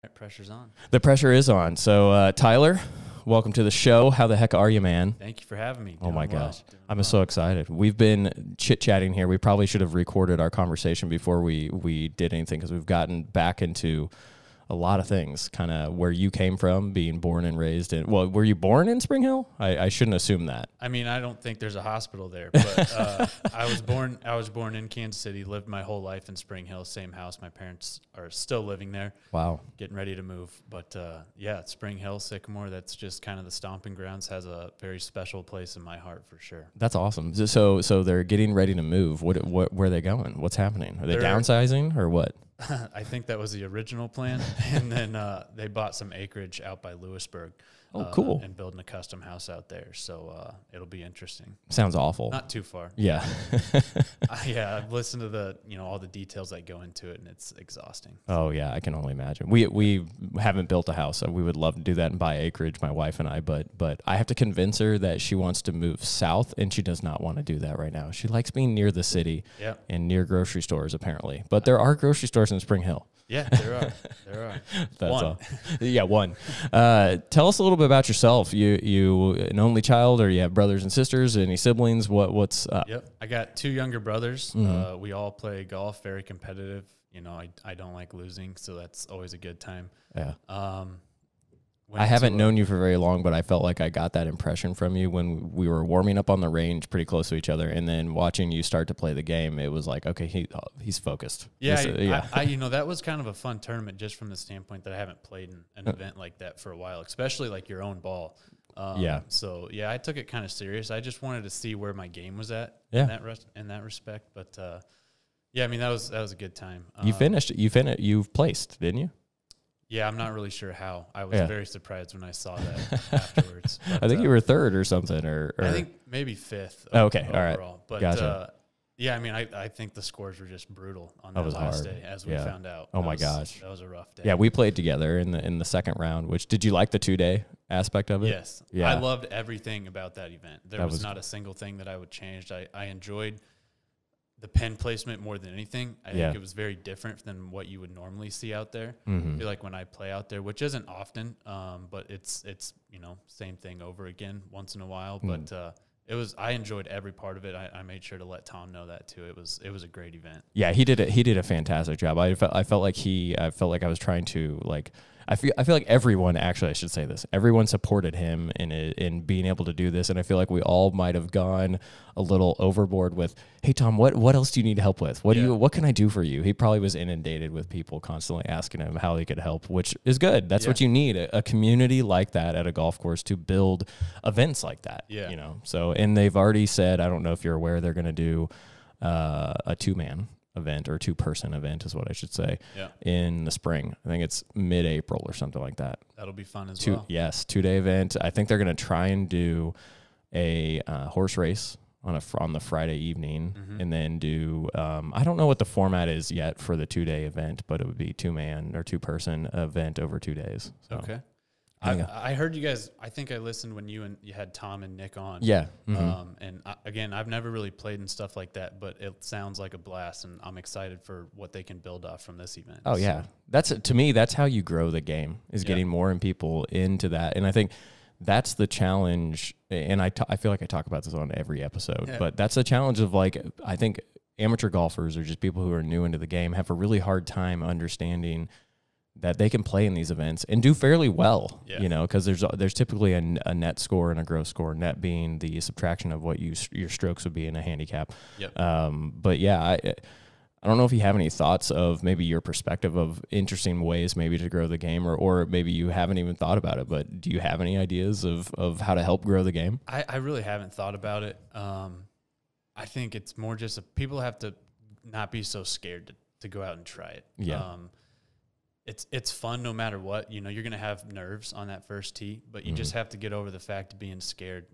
Pressure's on. The pressure is on. So, Tyler, welcome to the show. How the heck are you, man? Thank you for having me. Oh, my gosh. I'm so excited. We've been chit-chatting here. We probably should have recorded our conversation before we did anything because we've gotten back into a lot of things, kind of where you came from, being born and raised in. Well, were you born in Spring Hill? I shouldn't assume that. I mean, I don't think there's a hospital there, but I was born in Kansas City, lived my whole life in Spring Hill, same house. My parents are still living there. Wow. Getting ready to move. But yeah, Spring Hill, Sycamore, that's just kind of the stomping grounds, has a very special place in my heart for sure. That's awesome. So they're getting ready to move. Where are they going? What's happening? Are they downsizing or what? I think that was the original plan, and then they bought some acreage out by Lewisburg. Oh, cool. And building a custom house out there, so it'll be interesting. Sounds awful. Not too far. Yeah. Yeah, I've listened to the all the details that go into it, and it's exhausting. Oh yeah, I can only imagine. We haven't built a house. We would love to do that and buy acreage, my wife and I, but I have to convince her that she wants to move south, and she does not want to do that right now. She likes being near the city and near grocery stores, apparently. But there are grocery stores in Spring Hill. Yeah, there are. There are. That's one. All. Yeah, one. Tell us a little bit about yourself. You an only child, or you have brothers and sisters? Any siblings? What's up? Yep, I got two younger brothers. Mm-hmm. We all play golf, very competitive. I don't like losing, so that's always a good time. Yeah. I haven't known you for very long, but I felt like I got that impression from you when we were warming up on the range pretty close to each other, and then watching you start to play the game. It was like, okay, he's focused. Yeah, yeah. I that was kind of a fun tournament just from the standpoint that I haven't played in an event like that for a while, especially like your own ball. Yeah. So yeah, I took it kind of serious. I just wanted to see where my game was at in that respect. But yeah, I mean that was a good time. You finished. You placed, didn't you? Yeah, I'm not really sure how. I was very surprised when I saw that afterwards. But, I think you were third or something, or I think maybe fifth. Okay, overall. all right. But gotcha. yeah, I mean, I think the scores were just brutal on that that last hard. day, as we found out. Oh my gosh, that was a rough day. Yeah, we played together in the second round. Which, did you like the 2-day aspect of it? Yes. Yeah. I loved everything about that event. There was not a single thing that I would change. I enjoyed the pin placement more than anything. I think it was very different than what you would normally see out there. Mm-hmm. I feel like when I play out there, which isn't often, but it's same thing over again once in a while. But I enjoyed every part of it. I made sure to let Tom know that too. It was a great event. Yeah, he did a fantastic job. I felt like I was trying to I feel like everyone, actually I should say this, everyone supported him in being able to do this, and I feel like we all might have gone a little overboard with, hey Tom, what else do you need help with? What can I do for you? He probably was inundated with people constantly asking him how he could help, which is good. That's what you need, a community like that at a golf course to build events like that. Yeah. So, and they've already said, I don't know if you're aware, they're going to do a 2-man event, or 2-person event is what I should say, in the spring. I think it's mid-April or something like that. That'll be fun as well. Yes, 2-day event. I think they're going to try and do a horse race on the Friday evening, and then do I don't know what the format is yet for the 2-day event, but it would be 2-man or 2-person event over 2 days. So. Okay. I heard you guys. I think I listened when you had Tom and Nick on. Yeah. And again, I've never really played in stuff like that, but it sounds like a blast, and I'm excited for what they can build off from this event. Oh yeah, to me, that's how you grow the game, is getting more and people into that, and I think that's the challenge. And I feel like I talk about this on every episode, but that's the challenge of, like, I think amateur golfers, or just people who are new into the game, have a really hard time understanding that they can play in these events and do fairly well, because there's typically a net score and a gross score, net being the subtraction of what your strokes would be in a handicap. Yep. But yeah, I don't know if you have any thoughts of maybe your perspective of interesting ways maybe to grow the game, or maybe you haven't even thought about it, but do you have any ideas of how to help grow the game? I really haven't thought about it. I think it's more just people have to not be so scared to go out and try it. Yeah. It's fun no matter what. You're going to have nerves on that first tee, but you just have to get over the fact of being scared.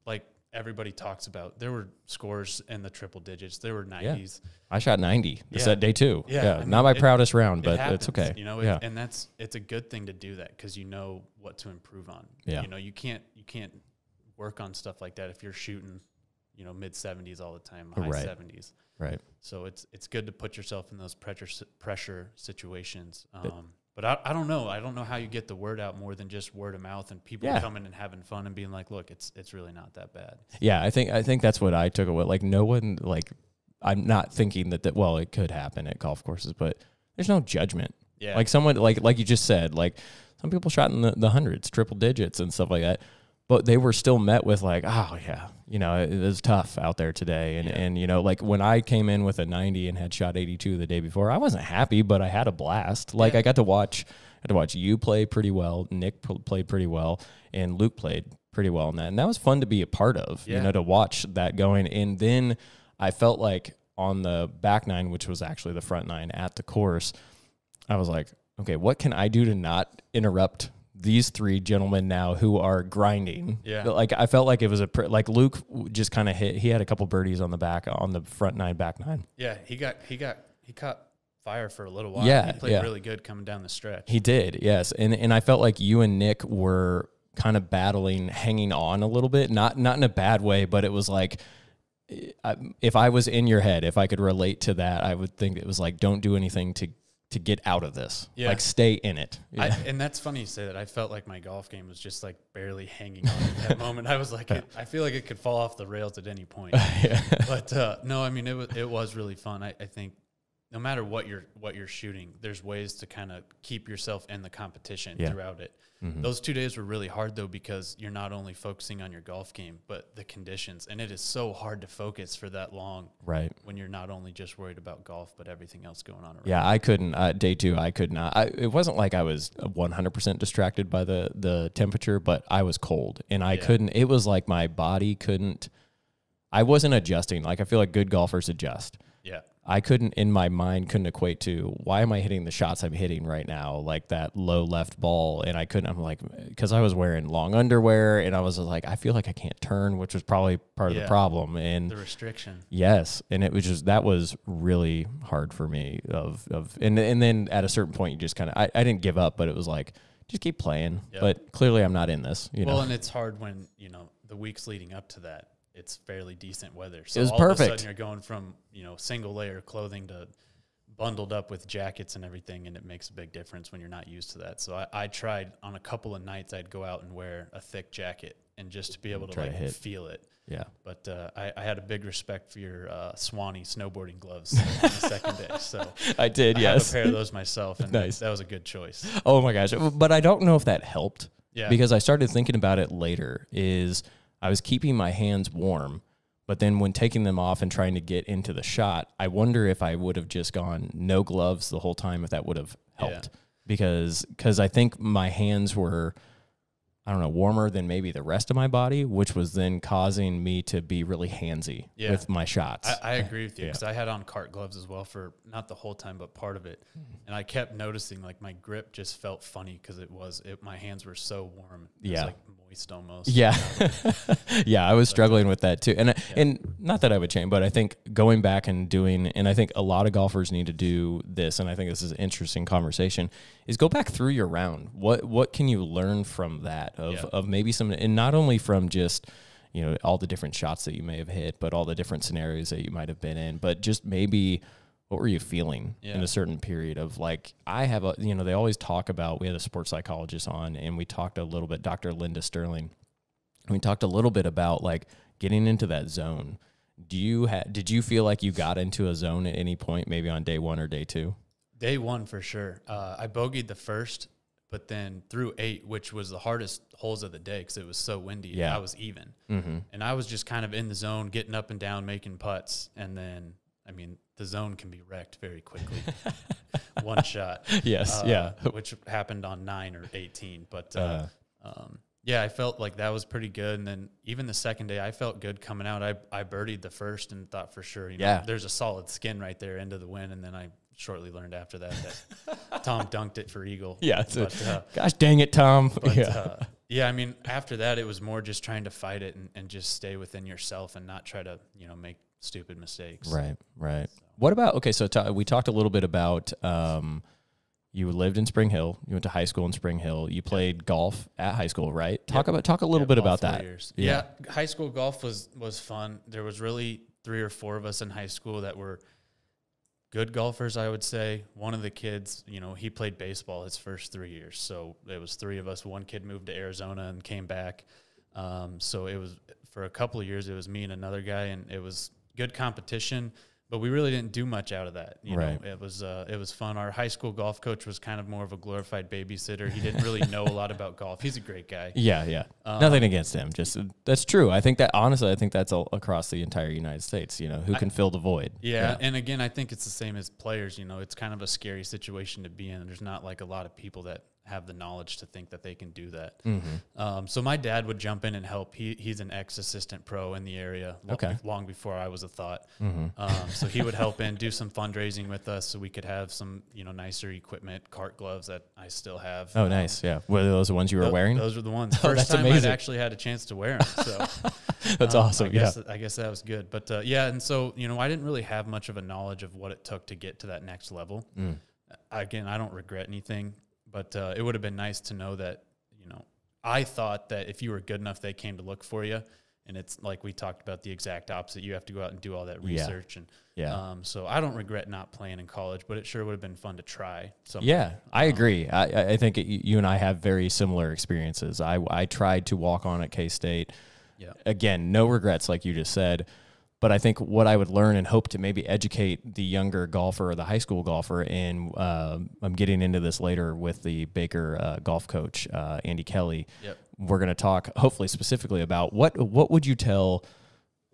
Like everybody talks about, there were scores in the triple digits. There were 90s. Yeah. I shot 90 at day 2. Yeah. I mean, not my proudest round, but happens, it's okay. And it's a good thing to do that, because you know what to improve on. Yeah. You can't work on stuff like that if you're shooting, mid 70s all the time, high 70s. Right. So it's good to put yourself in those pressure situations. But I don't know. I don't know how you get the word out more than just word of mouth and people coming and having fun and being like, look, it's really not that bad. Yeah, I think that's what I took away. Like, no one, like, I'm not thinking that well, it could happen at golf courses, but there's no judgment. Yeah. Like someone, like you just said, like some people shot in the hundreds, triple digits and stuff like that, but they were still met with like, oh yeah, you know, it was tough out there today. And, you know, like when I came in with a 90 and had shot 82 the day before, I wasn't happy, but I had a blast. Like I got to watch you play pretty well. Nick played pretty well, and Luke played pretty well in that. And that was fun to be a part of, you know, to watch that going. And then I felt like on the back nine, which was actually the front nine at the course, I was like, okay, what can I do to not interrupt these three gentlemen now who are grinding? Yeah. Like I felt like it was like Luke just kind of he had a couple birdies on the front nine, back nine. Yeah. He caught fire for a little while. Yeah. He played really good coming down the stretch. He did. Yes. And I felt like you and Nick were kind of battling, hanging on a little bit, not in a bad way, but it was like, if I was in your head, if I could relate to that, I would think it was like, don't do anything to get out of this. Yeah. Like stay in it. Yeah. And that's funny you say that. I felt like my golf game was just like barely hanging on at that moment. I was like, I feel like it could fall off the rails at any point. But no, I mean, it was really fun. I think no matter what you're shooting, there's ways to kind of keep yourself in the competition throughout it. Mm-hmm. Those 2 days were really hard though, because you're not only focusing on your golf game, but the conditions. And it is so hard to focus for that long. Right. When you're not only just worried about golf, but everything else going on around. Yeah, I couldn't. Day two, I could not. It wasn't like I was 100% distracted by the temperature, but I was cold and I couldn't. It was like my body couldn't. I wasn't adjusting. Like I feel like good golfers adjust. Yeah. I couldn't equate to why am I hitting the shots I'm hitting right now, like that low left ball. And I'm like, because I was wearing long underwear and I was like, I feel like I can't turn, which was probably part of the problem. And the restriction. Yes. And it was that was really hard for me and then at a certain point you just kind of, I didn't give up, but it was like, just keep playing. Yep. But clearly I'm not in this, you know? Well, and it's hard when, the weeks leading up to that, it's fairly decent weather. So it was all perfect. Of a sudden you're going from, single layer clothing to bundled up with jackets and everything, and it makes a big difference when you're not used to that. So I tried on a couple of nights, I'd go out and wear a thick jacket and just to be able to feel it. Yeah. But I had a big respect for your Swanee snowboarding gloves on the second day. So I did, I have a pair of those myself, and nice. That was a good choice. Oh my gosh. But I don't know if that helped. Yeah. Because I started thinking about it later I was keeping my hands warm, but then when taking them off and trying to get into the shot, I wonder if I would have just gone no gloves the whole time, if that would have helped. Yeah. Because I think my hands were, I don't know, warmer than maybe the rest of my body, which was then causing me to be really handsy with my shots. I agree with you, because I had on cart gloves as well for not the whole time, but part of it. And I kept noticing like my grip just felt funny because my hands were so warm. It was like moist almost. Yeah. Yeah, I was struggling with that too. And not that I would change, but I think going back and I think a lot of golfers need to do this, and I think this is an interesting conversation, is go back through your round. What can you learn from that of maybe some, and not only from just, all the different shots that you may have hit, but all the different scenarios that you might have been in, but just maybe what were you feeling in a certain period of like, they always talk about, we had a sports psychologist on and we talked a little bit, Dr. Linda Sterling, and we talked a little bit about like getting into that zone. Did you feel like you got into a zone at any point, maybe on day one or day two? Day one for sure. I bogeyed the first, but then through 8, which was the hardest holes of the day because it was so windy, I was even. Mm-hmm. And I was just kind of in the zone, getting up and down, making putts. And then, the zone can be wrecked very quickly. One shot. Yes, which happened on 9 or 18. But, I felt like that was pretty good. And then even the second day, I felt good coming out. I birdied the first and thought for sure, there's a solid skin right there into the wind. And then I shortly learned after that Tom dunked it for eagle. Yeah. Gosh dang it, Tom. But, after that, it was more just trying to fight it and just stay within yourself and not try to, make stupid mistakes. Right. So. What about, so we talked a little bit about, you lived in Spring Hill. You went to high school in Spring Hill. You played golf at high school, right? Talk a little bit about that. Years. Yeah. High school golf was fun. There was really 3 or 4 of us in high school that were good golfers, I would say. One of the kids, you know, he played baseball his first 3 years. So it was 3 of us. One kid moved to Arizona and came back. So it was, for a couple of years, it was me and another guy, and it was good competition, but we really didn't do much out of that. You know, it was fun. Our high school golf coach was kind of more of a glorified babysitter. He didn't really know a lot about golf. He's a great guy. Yeah. Nothing against him. Just that's true. I think that, honestly, I think that's across the entire United States, you know, who can fill the void. Yeah. And again, I think it's the same as players. You know, it's kind of a scary situation to be in. There's not like a lot of people that have the knowledge to think that they can do that. So my dad would jump in and help. He's an ex-assistant pro in the area long before I was a thought. So he would help in, do some fundraising with us so we could have some, you know, nicer equipment, cart gloves that I still have. Oh, nice. Yeah. Were those the ones you were wearing? Those were the ones. First time I'd actually had a chance to wear them. So that's awesome. I guess that was good. But and so, you know, I didn't really have much of a knowledge of what it took to get to that next level. Again, I don't regret anything. But it would have been nice to know that, you know, I thought that if you were good enough, they came to look for you. And it's like we talked about, the exact opposite. You have to go out and do all that research. So I don't regret not playing in college, but it sure would have been fun to try something. Yeah, I agree. I think you and I have very similar experiences. I tried to walk on at K-State. Yeah. Again, no regrets, like you just said. But I think what I would learn and hope to maybe educate the younger golfer or the high school golfer, and I'm getting into this later with the Baker golf coach, Andy Kelly. Yep. We're going to talk hopefully specifically about what would you tell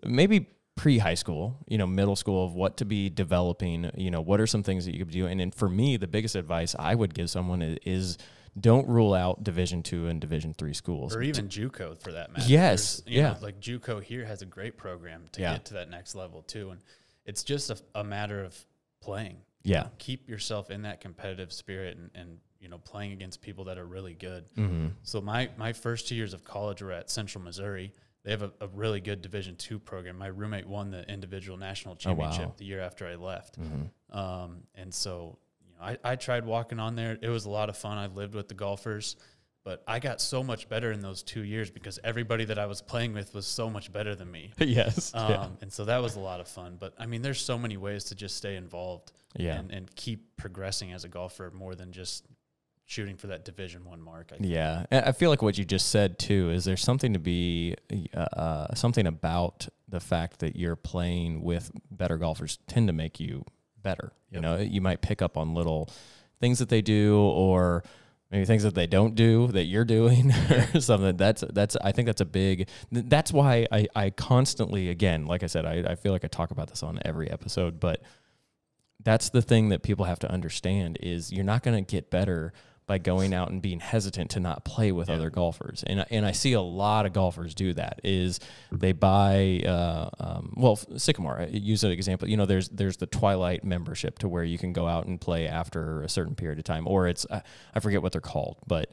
maybe pre-high school, you know, middle school, of what to be developing, you know, what are some things that you could do? And then for me, the biggest advice I would give someone is don't rule out Division II and Division III schools. Or even JUCO for that matter. Yes. You know, like JUCO here has a great program to get to that next level too. And it's just a matter of playing. Yeah. You know, keep yourself in that competitive spirit and, you know, playing against people that are really good. So my first 2 years of college were at Central Missouri. They have a really good Division II program. My roommate won the individual national championship the year after I left. And so, I tried walking on there. It was a lot of fun. I lived with the golfers, but I got so much better in those 2 years because everybody that I was playing with was so much better than me. Yes. And so that was a lot of fun. But, I mean, there's so many ways to just stay involved and keep progressing as a golfer more than just shooting for that Division I mark. Yeah. And I feel like what you just said, too, is there's something to be something about the fact that you're playing with better golfers tend to make you better. You know, you might pick up on little things that they do, or maybe things that they don't do that you're doing, or something. I think that's a big. That's why I constantly, again, like I said, I feel like I talk about this on every episode, but that's the thing that people have to understand is you're not going to get better by going out and being hesitant to not play with other golfers. And I see a lot of golfers do that, is they buy, Sycamore, use an example, you know, there's the Twilight membership to where you can go out and play after a certain period of time, or it's, I forget what they're called, but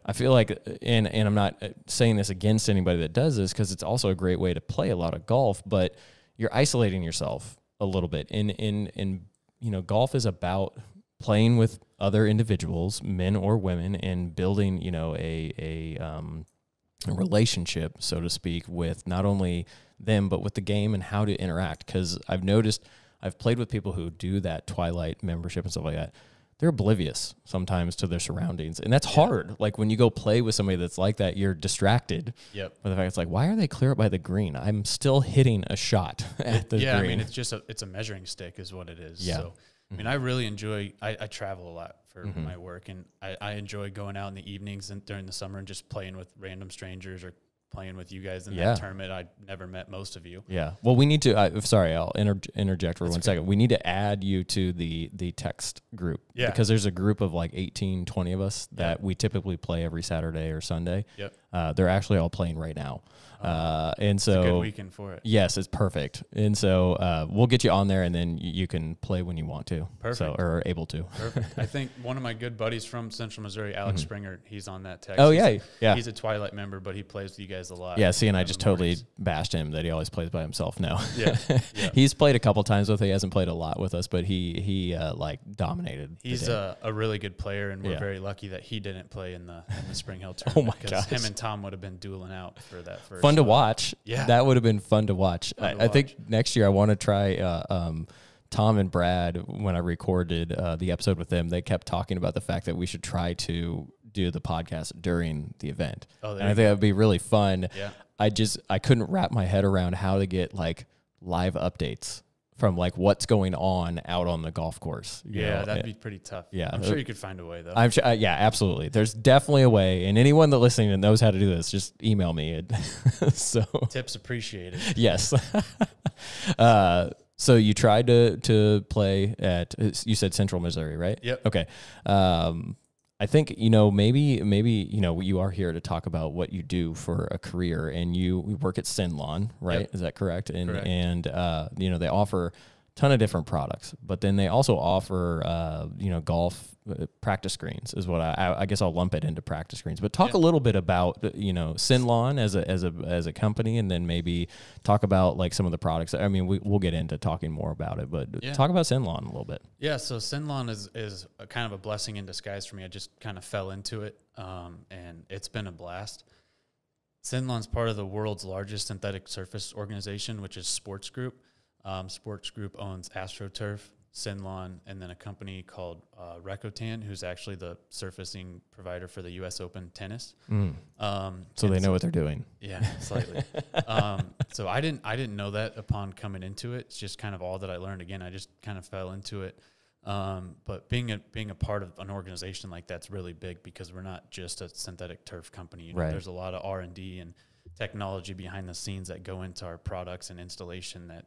I feel like, and I'm not saying this against anybody that does this, because it's also a great way to play a lot of golf, but you're isolating yourself a little bit. And you know, golf is about playing with other individuals, men or women, and building, you know, a relationship, so to speak, with not only them, but with the game and how to interact. Because I've noticed, I've played with people who do that Twilight membership and stuff like that. They're oblivious sometimes to their surroundings. And that's hard. Like when you go play with somebody that's like that, you're distracted. With the fact it's like, why are they clear up by the green? I'm still hitting a shot at the green. I mean, it's just it's a measuring stick is what it is. So I mean, I really enjoy, I travel a lot for my work, and I enjoy going out in the evenings and during the summer and just playing with random strangers or playing with you guys in that tournament. I never met most of you. Well, we need to, sorry, I'll interject for 1 second. We need to add you to the text group. Because there's a group of like 18, 20 of us that we typically play every Saturday or Sunday. They're actually all playing right now. And so it's a good weekend for it. Yes, it's perfect. And so we'll get you on there, and then you can play when you want to. Perfect. Or able to. Perfect. I think one of my good buddies from Central Missouri, Alex Springer, he's on that text. Oh, He's a Twilight member, but he plays with you guys a lot. Yeah, see, and I just totally bashed him that he always plays by himself now. Yeah. He's played a couple times with us. He hasn't played a lot with us, but he like dominated. He's a really good player, and we're very lucky that he didn't play in the Spring Hill tournament. Because him and Tom would have been dueling out for that first. Fun to watch. Yeah. That would have been fun to watch. I think next year I want to try Tom and Brad, when I recorded the episode with them, they kept talking about the fact that we should try to do the podcast during the event. And I think that would be really fun. Yeah. I couldn't wrap my head around how to get like live updates from like what's going on out on the golf course. Yeah, that'd be pretty tough. Yeah. I'm sure you could find a way though. I'm sure. Yeah, absolutely. There's definitely a way. And anyone that listening that knows how to do this, just email me. So tips appreciated. Yes. So you tried to play at, you said Central Missouri, right? Yep. Okay. I think, maybe, you are here to talk about what you do for a career, and you work at SynLawn, right? Yep. Is that correct? Correct. And they offer a ton of different products, but then they also offer, golf practice screens is what I guess I'll lump it into practice screens, but talk a little bit about, SynLawn as a company, and then maybe talk about like some of the products. I mean, we'll get into talking more about it, but talk about SynLawn a little bit. Yeah. So SynLawn is a kind of a blessing in disguise for me. I just kind of fell into it. And it's been a blast. SynLawn's part of the world's largest synthetic surface organization, which is Sports Group. Sports Group owns AstroTurf, SynLawn, and then a company called Recotan, who's actually the surfacing provider for the U.S. Open tennis. So they know what they're doing. Yeah, slightly. So I didn't know that upon coming into it. It's just kind of all that I learned. Again, I just kind of fell into it. But being a part of an organization like that's really big, because we're not just a synthetic turf company. Right. There's a lot of R&D and technology behind the scenes that go into our products and installation that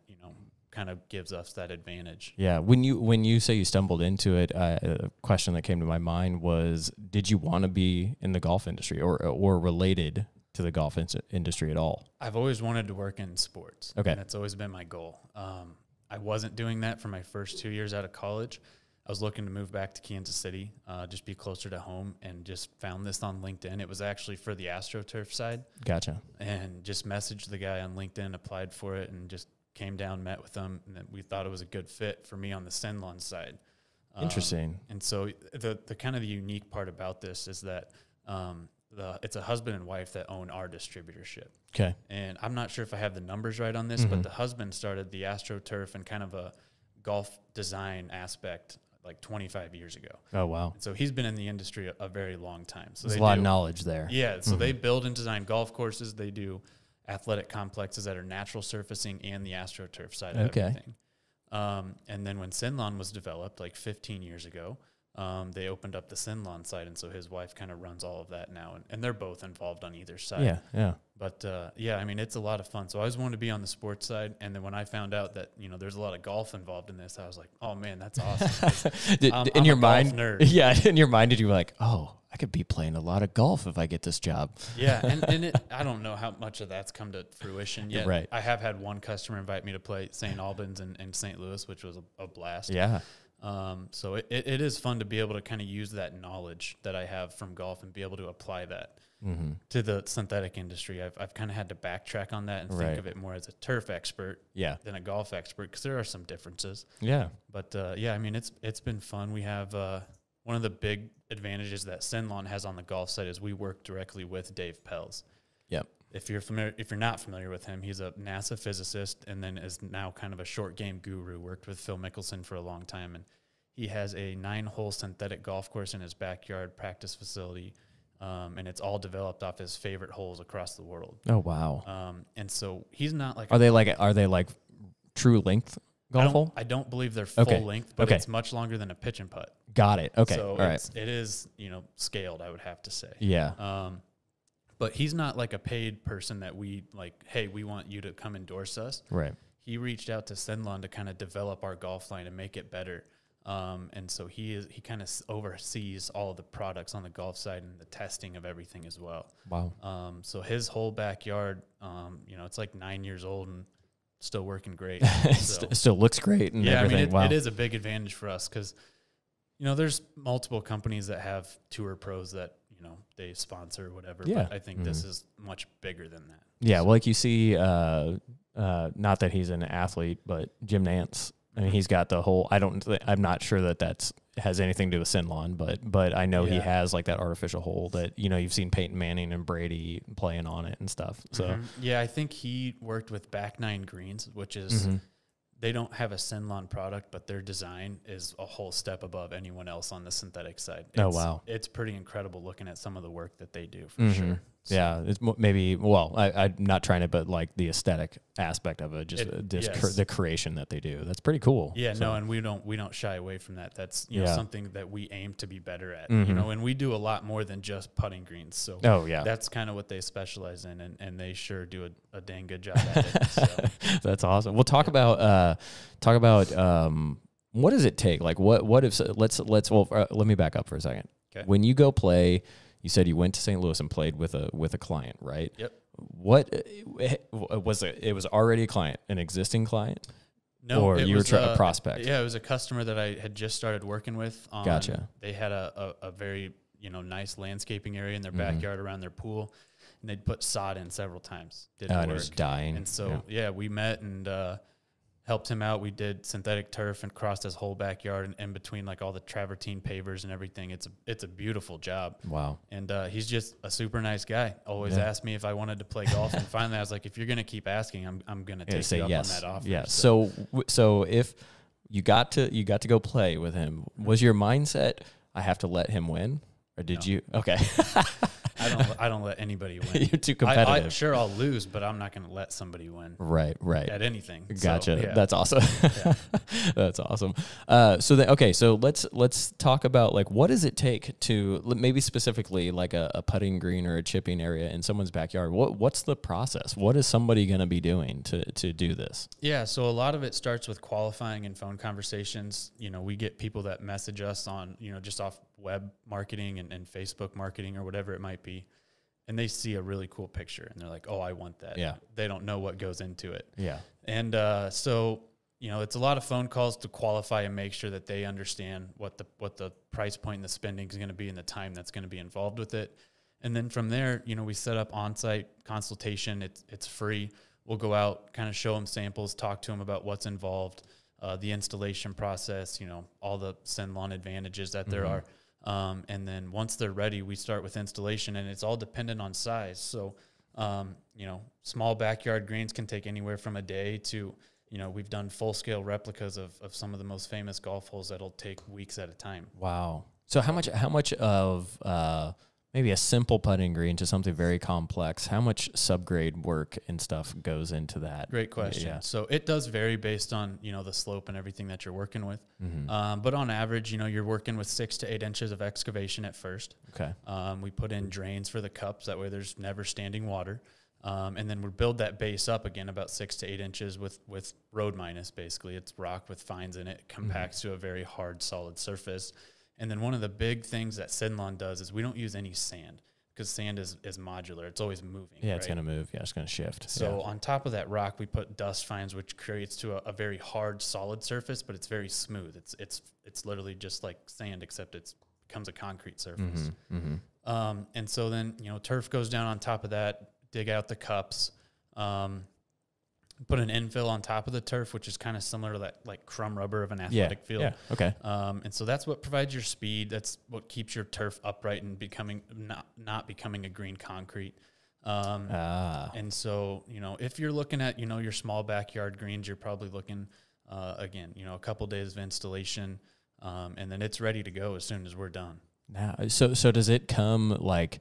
kind of gives us that advantage. Yeah. When you say you stumbled into it, a question that came to my mind was, did you want to be in the golf industry or related to the golf industry at all? I've always wanted to work in sports. Okay. And that's always been my goal. I wasn't doing that for my first 2 years out of college. I was looking to move back to Kansas City, just be closer to home, and just found this on LinkedIn. It was actually for the AstroTurf side. Gotcha. And just messaged the guy on LinkedIn, applied for it, and just came down, met with him, and we thought it was a good fit for me on the SynLawn side. Interesting. And so the kind of the unique part about this is that it's a husband and wife that own our distributorship. Okay. And I'm not sure if I have the numbers right on this, but the husband started the AstroTurf and kind of a golf design aspect like 25 years ago. Oh, wow. And so he's been in the industry a very long time. So there's a lot of knowledge there. Yeah. So they build and design golf courses. They do athletic complexes that are natural surfacing and the AstroTurf side of everything. And then when SynLawn was developed like 15 years ago, they opened up the SynLawn side, and so his wife kind of runs all of that now, and they're both involved on either side. Yeah, yeah. But I mean, it's a lot of fun. So I always wanted to be on the sports side, and then when I found out that there's a lot of golf involved in this, I was like, oh man, that's awesome. In your mind, nerd. Yeah, in your mind, did you like, oh, I could be playing a lot of golf if I get this job? Yeah, and I don't know how much of that's come to fruition yet. Right. I have had one customer invite me to play St. Albans and St. Louis, which was a blast. Yeah. So it is fun to be able to kind of use that knowledge that I have from golf and be able to apply that to the synthetic industry. I've kind of had to backtrack on that and think of it more as a turf expert than a golf expert, because there are some differences. Yeah. But I mean, it's been fun. We have one of the big advantages that SynLawn has on the golf side is we work directly with Dave Pelz. Yep. If you're not familiar with him, he's a NASA physicist and then is now kind of a short game guru. Worked with Phil Mickelson for a long time, and he has a 9-hole synthetic golf course in his backyard practice facility, and it's all developed off his favorite holes across the world. Oh wow! And so he's not like are they like true length golf hole? I don't believe they're full length, but it's much longer than a pitch and putt. Got it. Okay. So all right. It is scaled, I would have to say. Yeah. But he's not like a paid person that we like, hey, we want you to come endorse us. Right. He reached out to SynLawn to kind of develop our golf line and make it better. And so he kind of oversees all of the products on the golf side and the testing of everything as well. Wow. So his whole backyard, it's like 9 years old and still working great. Still looks great and everything. I mean, it is a big advantage for us because, there's multiple companies that have tour pros that, they sponsor or whatever. Yeah. But I think this is much bigger than that. Yeah. Well, like you see, not that he's an athlete, but Jim Nance. I mean, he's got the whole. I'm not sure that has anything to do with SynLawn, but I know he has like that artificial hole that you've seen Peyton Manning and Brady playing on it and stuff. So I think he worked with Back Nine Greens, which is they don't have a SynLawn product, but their design is a whole step above anyone else on the synthetic side. Oh, wow. It's pretty incredible looking at some of the work that they do, for sure. So. Yeah, it's maybe, well, I'm not trying to, but like the aesthetic aspect of it, just the creation that they do. That's pretty cool. Yeah, so. no, and we don't shy away from that. That's you know something that we aim to be better at. Mm-hmm. You know, and we do a lot more than just putting greens. So that's kind of what they specialize in, and they sure do a dang good job at it. So. That's awesome. We'll talk about what does it take? Like what if let me back up for a second. Okay. When you go play, you said you went to St. Louis and played with a client, right? Yep. What was it? It was already a client, an existing client? No, or you were a prospect? Yeah, it was a customer that I had just started working with. Gotcha. They had a very nice landscaping area in their backyard around their pool, and they'd put sod in several times. Didn't work. And it was dying. And so we met and helped him out. We did synthetic turf and crossed his whole backyard and in between like all the travertine pavers and everything. It's a beautiful job. Wow. And he's just a super nice guy. Always asked me if I wanted to play golf. And finally I was like, if you're going to keep asking, I'm going to take you up on that offer. Yeah. So if you got to go play with him, was your mindset, I have to let him win? Or did you? Okay. I don't let anybody win. You're too competitive. Sure, I'll lose, but I'm not going to let somebody win. Right. At anything. Gotcha. So, That's awesome. That's awesome. So let's talk about like what does it take to maybe specifically like a putting green or a chipping area in someone's backyard. What's the process? What is somebody going to be doing to do this? Yeah. So a lot of it starts with qualifying and phone conversations. We get people that message us on just off web marketing and Facebook marketing or whatever it might be. And they see a really cool picture and they're like, oh, I want that. Yeah. They don't know what goes into it. Yeah. And so, it's a lot of phone calls to qualify and make sure that they understand what the price point and the spending is going to be and the time that's going to be involved with it. And then from there, we set up on-site consultation. It's free. We'll go out, kind of show them samples, talk to them about what's involved, the installation process, all the SynLawn advantages that there are. And then once they're ready, we start with installation, and it's all dependent on size. So, small backyard greens can take anywhere from a day to, we've done full scale replicas of some of the most famous golf holes that'll take weeks at a time. Wow. So how much of maybe a simple putting green to something very complex, how much subgrade work and stuff goes into that? Great question. Yeah. So it does vary based on, the slope and everything that you're working with. But on average, you're working with 6 to 8 inches of excavation at first. Okay. We put in drains for the cups. That way there's never standing water. And then we build that base up again about 6 to 8 inches with road minus, basically. It's rock with fines in it. It compacts to a very hard, solid surface. And then one of the big things that SynLawn does is we don't use any sand because sand is modular. It's always moving. Yeah, it's going to move. Yeah, it's going to shift. So on top of that rock, we put dust fines, which creates to a very hard, solid surface, but it's very smooth. It's literally just like sand, except it becomes a concrete surface. And so then, turf goes down on top of that, dig out the cups, put an infill on top of the turf, which is kind of similar to that like crumb rubber of an athletic field. Yeah. Okay. And so that's what provides your speed. That's what keeps your turf upright and not becoming a green concrete. And so, if you're looking at, your small backyard greens, you're probably looking, again, a couple days of installation, and then it's ready to go as soon as we're done. Now, so does it come like,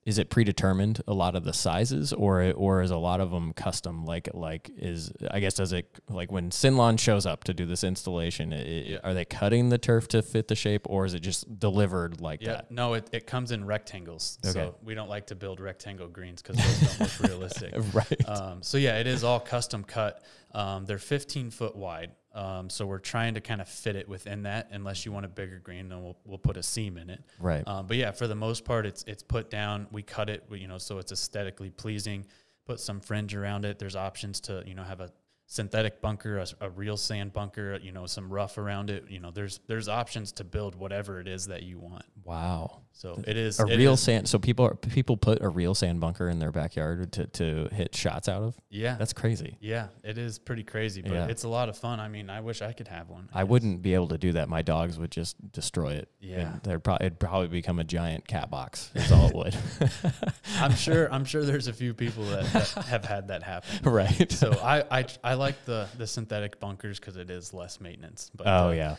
is it predetermined a lot of the sizes or is a lot of them custom? Does it like when SynLawn shows up to do this installation, are they cutting the turf to fit the shape or is it just delivered like that? No, it comes in rectangles. Okay. So we don't like to build rectangle greens because those don't look realistic. Right. So yeah, it is all custom cut. They're 15 foot wide. So we're trying to kind of fit it within that. Unless you want a bigger green, then we'll put a seam in it. Right. But yeah, for the most part, it's put down. We cut it, so it's aesthetically pleasing. Put some fringe around it. There's options to have a synthetic bunker, a real sand bunker, some rough around it. There's options to build whatever it is that you want. Wow. So it is a real sand. So people put a real sand bunker in their backyard to hit shots out of. Yeah, that's crazy. Yeah, it is pretty crazy, but it's a lot of fun. I mean, I wish I could have one. I wouldn't be able to do that. My dogs would just destroy it. Yeah, it'd probably become a giant cat box. That's all it would. I'm sure there's a few people that have had that happen. Right. So I like the synthetic bunkers because it is less maintenance. But yeah.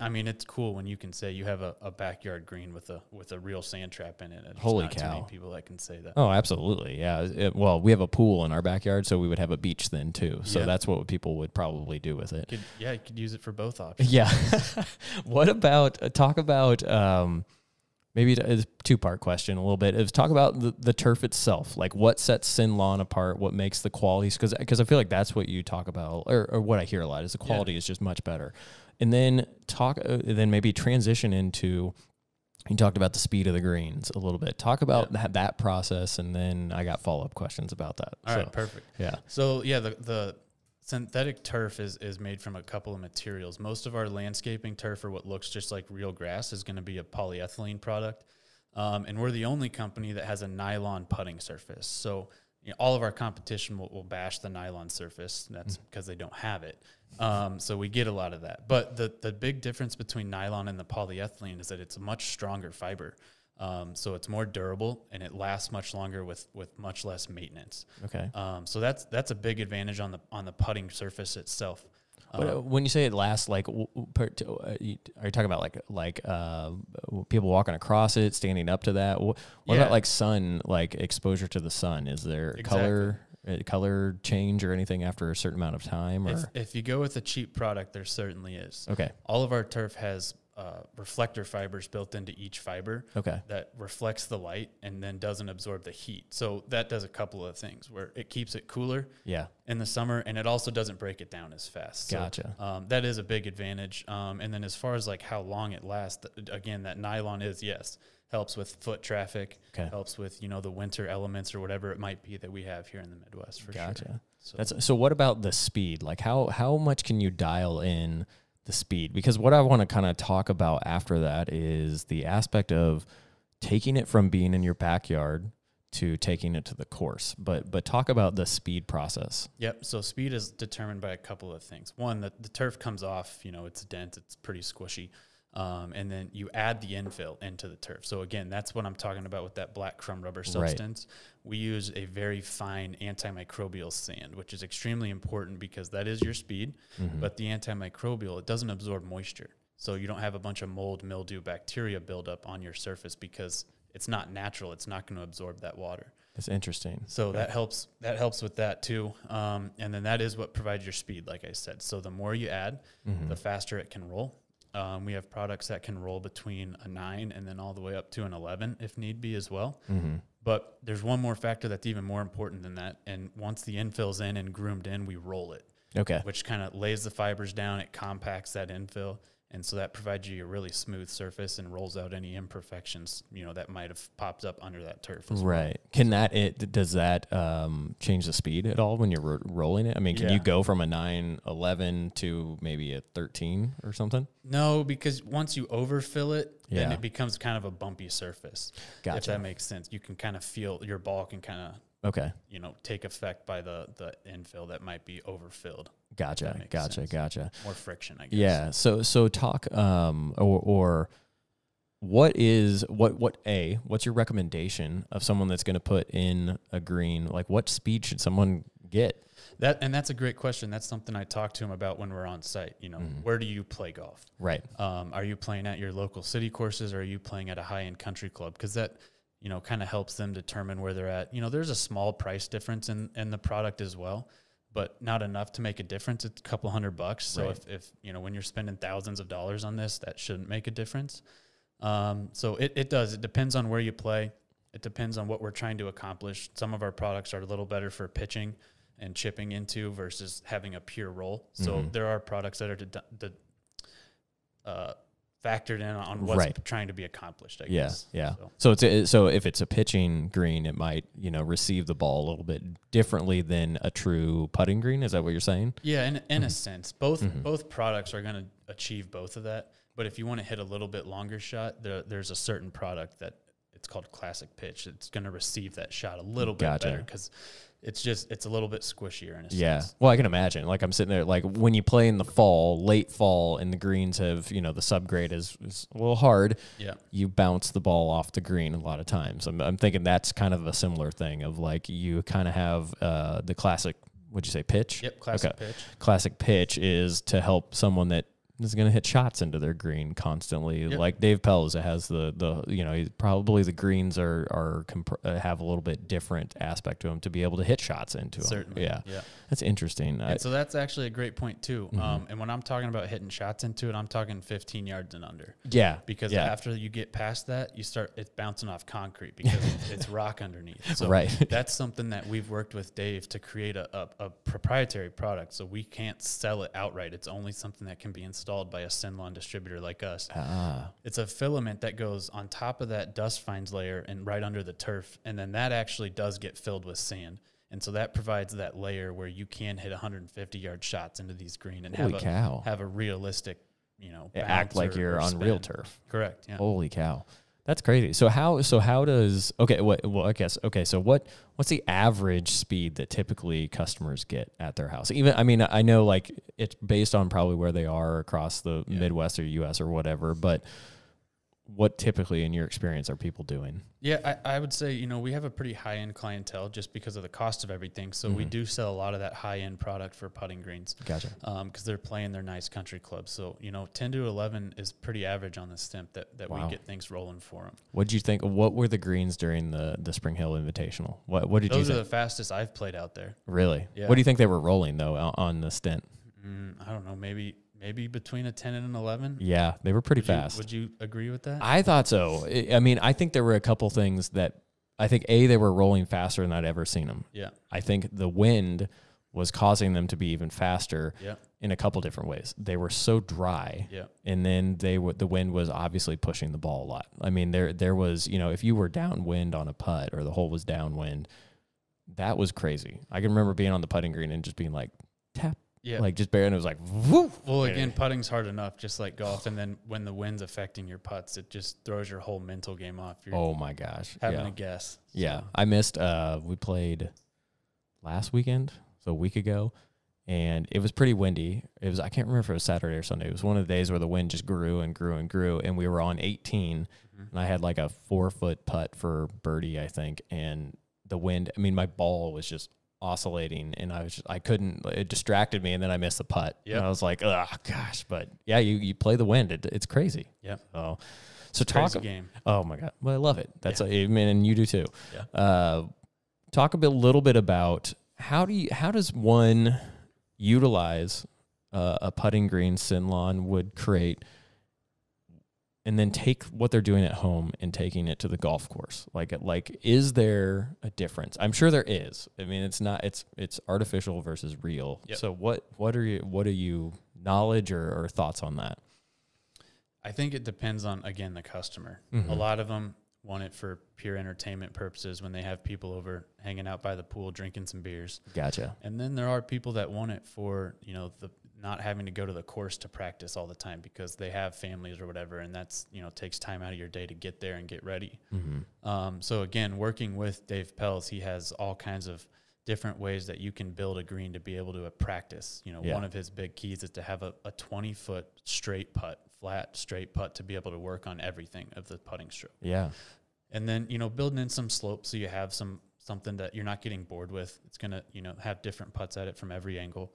I mean, it's cool when you can say you have a backyard green with a real sand trap in it. It's Holy not cow! too many people that can say that. Oh, absolutely, yeah. Well, we have a pool in our backyard, so we would have a beach then too. So that's what people would probably do with it. You could use it for both options. Yeah. What about talk about? Maybe it's a two-part question a little bit. Is talk about the turf itself. Like what sets SynLawn apart, what makes the qualities, because I feel like that's what you talk about, or what I hear a lot is the quality is just much better. And then then maybe transition into, you talked about the speed of the greens a little bit. Talk about that process, and then I got follow-up questions about that. All right, perfect. Yeah. So the synthetic turf is made from a couple of materials. Most of our landscaping turf, or what looks just like real grass, is going to be a polyethylene product. And we're the only company that has a nylon putting surface. So all of our competition will bash the nylon surface. That's because they don't have it. So we get a lot of that. But the big difference between nylon and the polyethylene is that it's a much stronger fiber. So it's more durable and it lasts much longer with much less maintenance. Okay. So that's a big advantage on the putting surface itself. When you say it lasts, like, are you talking about like people walking across it, standing up to that? What about like sun, like exposure to the sun? Is there color change or anything after a certain amount of time? Or if you go with a cheap product, there certainly is. Okay. All of our turf has reflector fibers built into each fiber that reflects the light and then doesn't absorb the heat. So that does a couple of things where it keeps it cooler in the summer, and it also doesn't break it down as fast. Gotcha. So, that is a big advantage. And then as far as like how long it lasts, again, that nylon helps with foot traffic, helps with, the winter elements or whatever it might be that we have here in the Midwest for sure. So what about the speed? Like how much can you dial in the speed? Because what I want to kind of talk about after that is the aspect of taking it from being in your backyard to taking it to the course. But talk about the speed process. Yep. So speed is determined by a couple of things. One, the turf comes off, it's dense, it's pretty squishy. And then you add the infill into the turf. So again, that's what I'm talking about with that black crumb rubber substance. Right. We use a very fine antimicrobial sand, which is extremely important because that is your speed. But the antimicrobial, it doesn't absorb moisture. So you don't have a bunch of mold, mildew, bacteria buildup on your surface because it's not natural. It's not going to absorb that water. That's interesting. So that helps with that too. And then that is what provides your speed, like I said. So the more you add, the faster it can roll. We have products that can roll between a 9 and then all the way up to an 11 if need be as well. But there's one more factor that's even more important than that. And once the infill's in and groomed in, we roll it. Okay. Which kind of lays the fibers down. It compacts that infill. And so that provides you a really smooth surface and rolls out any imperfections, that might have popped up under that turf as well. Right. Does that change the speed at all when you're rolling it? I mean, can you go from a 9-11 to maybe a 13 or something? No, because once you overfill it, then it becomes kind of a bumpy surface. Gotcha. If that makes sense. You can kind of feel your ball can kind of take effect by the infill that might be overfilled. Gotcha. More friction, I guess. Yeah. So talk or what's your recommendation of someone that's going to put in a green? Like what speed should someone get? That's a great question. That's something I talk to them about when we're on site. Where do you play golf? Right. Are you playing at your local city courses, or are you playing at a high-end country club? Because that kind of helps them determine where they're at. There's a small price difference in the product as well, but not enough to make a difference. It's a couple $100. So if when you're spending thousands of dollars on this, that shouldn't make a difference. So it does. It depends on where you play. It depends on what we're trying to accomplish. Some of our products are a little better for pitching and chipping into versus having a pure roll. So there are products that are factored in on what's trying to be accomplished, I guess. Yeah. So if it's a pitching green, it might, receive the ball a little bit differently than a true putting green. Is that what you're saying? Yeah, in a sense. Both products are going to achieve both of that. But if you want to hit a little bit longer shot, there's a certain product that it's called classic pitch. It's going to receive that shot a little bit better because it's a little bit squishier in a sense. Yeah. Well, I can imagine. Like I'm sitting there, like when you play in the fall, late fall, and the greens have, the subgrade is a little hard. Yeah. You bounce the ball off the green a lot of times. I'm thinking that's kind of a similar thing of like you kind of have the classic what'd you say, pitch? Yep, classic pitch. Classic pitch is to help someone that is going to hit shots into their green constantly. Yep. Like Dave Pelz has the probably the greens have a little bit different aspect to them to be able to hit shots into them. Certainly. Yeah. Yeah. That's interesting. And so that's actually a great point too. And when I'm talking about hitting shots into it, I'm talking 15 yards and under. Yeah. Because after you get past that, it's bouncing off concrete because it's rock underneath. So that's something that we've worked with Dave to create a proprietary product. So we can't sell it outright. It's only something that can be installed by a SynLawn distributor like us. It's a filament that goes on top of that dust fines layer and right under the turf. And then that actually does get filled with sand. And so that provides that layer where you can hit 150-yard shots into these green and have a realistic, act like you're on real turf. Correct. Yeah. Holy cow. That's crazy. So how does what's the average speed that typically customers get at their house? I know like it's based on probably where they are across the Midwest or US or whatever, but what typically in your experience are people doing? Yeah, I would say, we have a pretty high-end clientele just because of the cost of everything. So we do sell a lot of that high-end product for putting greens. Gotcha. Because they're playing their nice country clubs. So, 10 to 11 is pretty average on the stimp that we get things rolling for them. What did you think? What were the greens during the Spring Hill Invitational? What did you think? Those are the fastest I've played out there. Really? Yeah. What do you think they were rolling, though, on the stint? I don't know, maybe between a 10 and an 11. Yeah, they were pretty fast. Would you agree with that? I thought so. I think there were a couple things that I think, they were rolling faster than I'd ever seen them. Yeah. I think the wind was causing them to be even faster in a couple different ways. They were so dry. Yeah. And then the wind was obviously pushing the ball a lot. I mean, there was, if you were downwind on a putt or the hole was downwind, that was crazy. I can remember being on the putting green and just being like, tap. Yeah. Like just barely, and it was like, whoo. Well, again, putting's hard enough, just like golf. And then when the wind's affecting your putts, it just throws your whole mental game off. Oh my gosh. Having a guess. So. Yeah. I missed, we played last weekend, so a week ago, and it was pretty windy. I can't remember if it was Saturday or Sunday. It was one of the days where the wind just grew and grew and grew. And we were on 18 and I had like a 4-foot putt for birdie, I think. And the wind, my ball was just oscillating and it distracted me and then I missed the putt. Yep. And I was like, oh gosh, but yeah, you play the wind. It's crazy. Yeah. So talk a game. Oh my God. Well, I love it. That's and you do too. Yeah. Talk a little bit about how does one utilize a putting green SynLawn would create and then take what they're doing at home and taking it to the golf course? Like, is there a difference? I'm sure there is. It's artificial versus real. Yep. So what are you knowledge or thoughts on that? I think it depends on, again, the customer. A lot of them want it for pure entertainment purposes when they have people over hanging out by the pool, drinking some beers. Gotcha. And then there are people that want it for, the not having to go to the course to practice all the time because they have families or whatever. And that's, takes time out of your day to get there and get ready. So again, working with Dave Pelz, he has all kinds of different ways that you can build a green to be able to practice. One of his big keys is to have a 20-foot flat straight putt to be able to work on everything of the putting stroke. Yeah. And then, building in some slope so you have something that you're not getting bored with. It's going to, have different putts at it from every angle.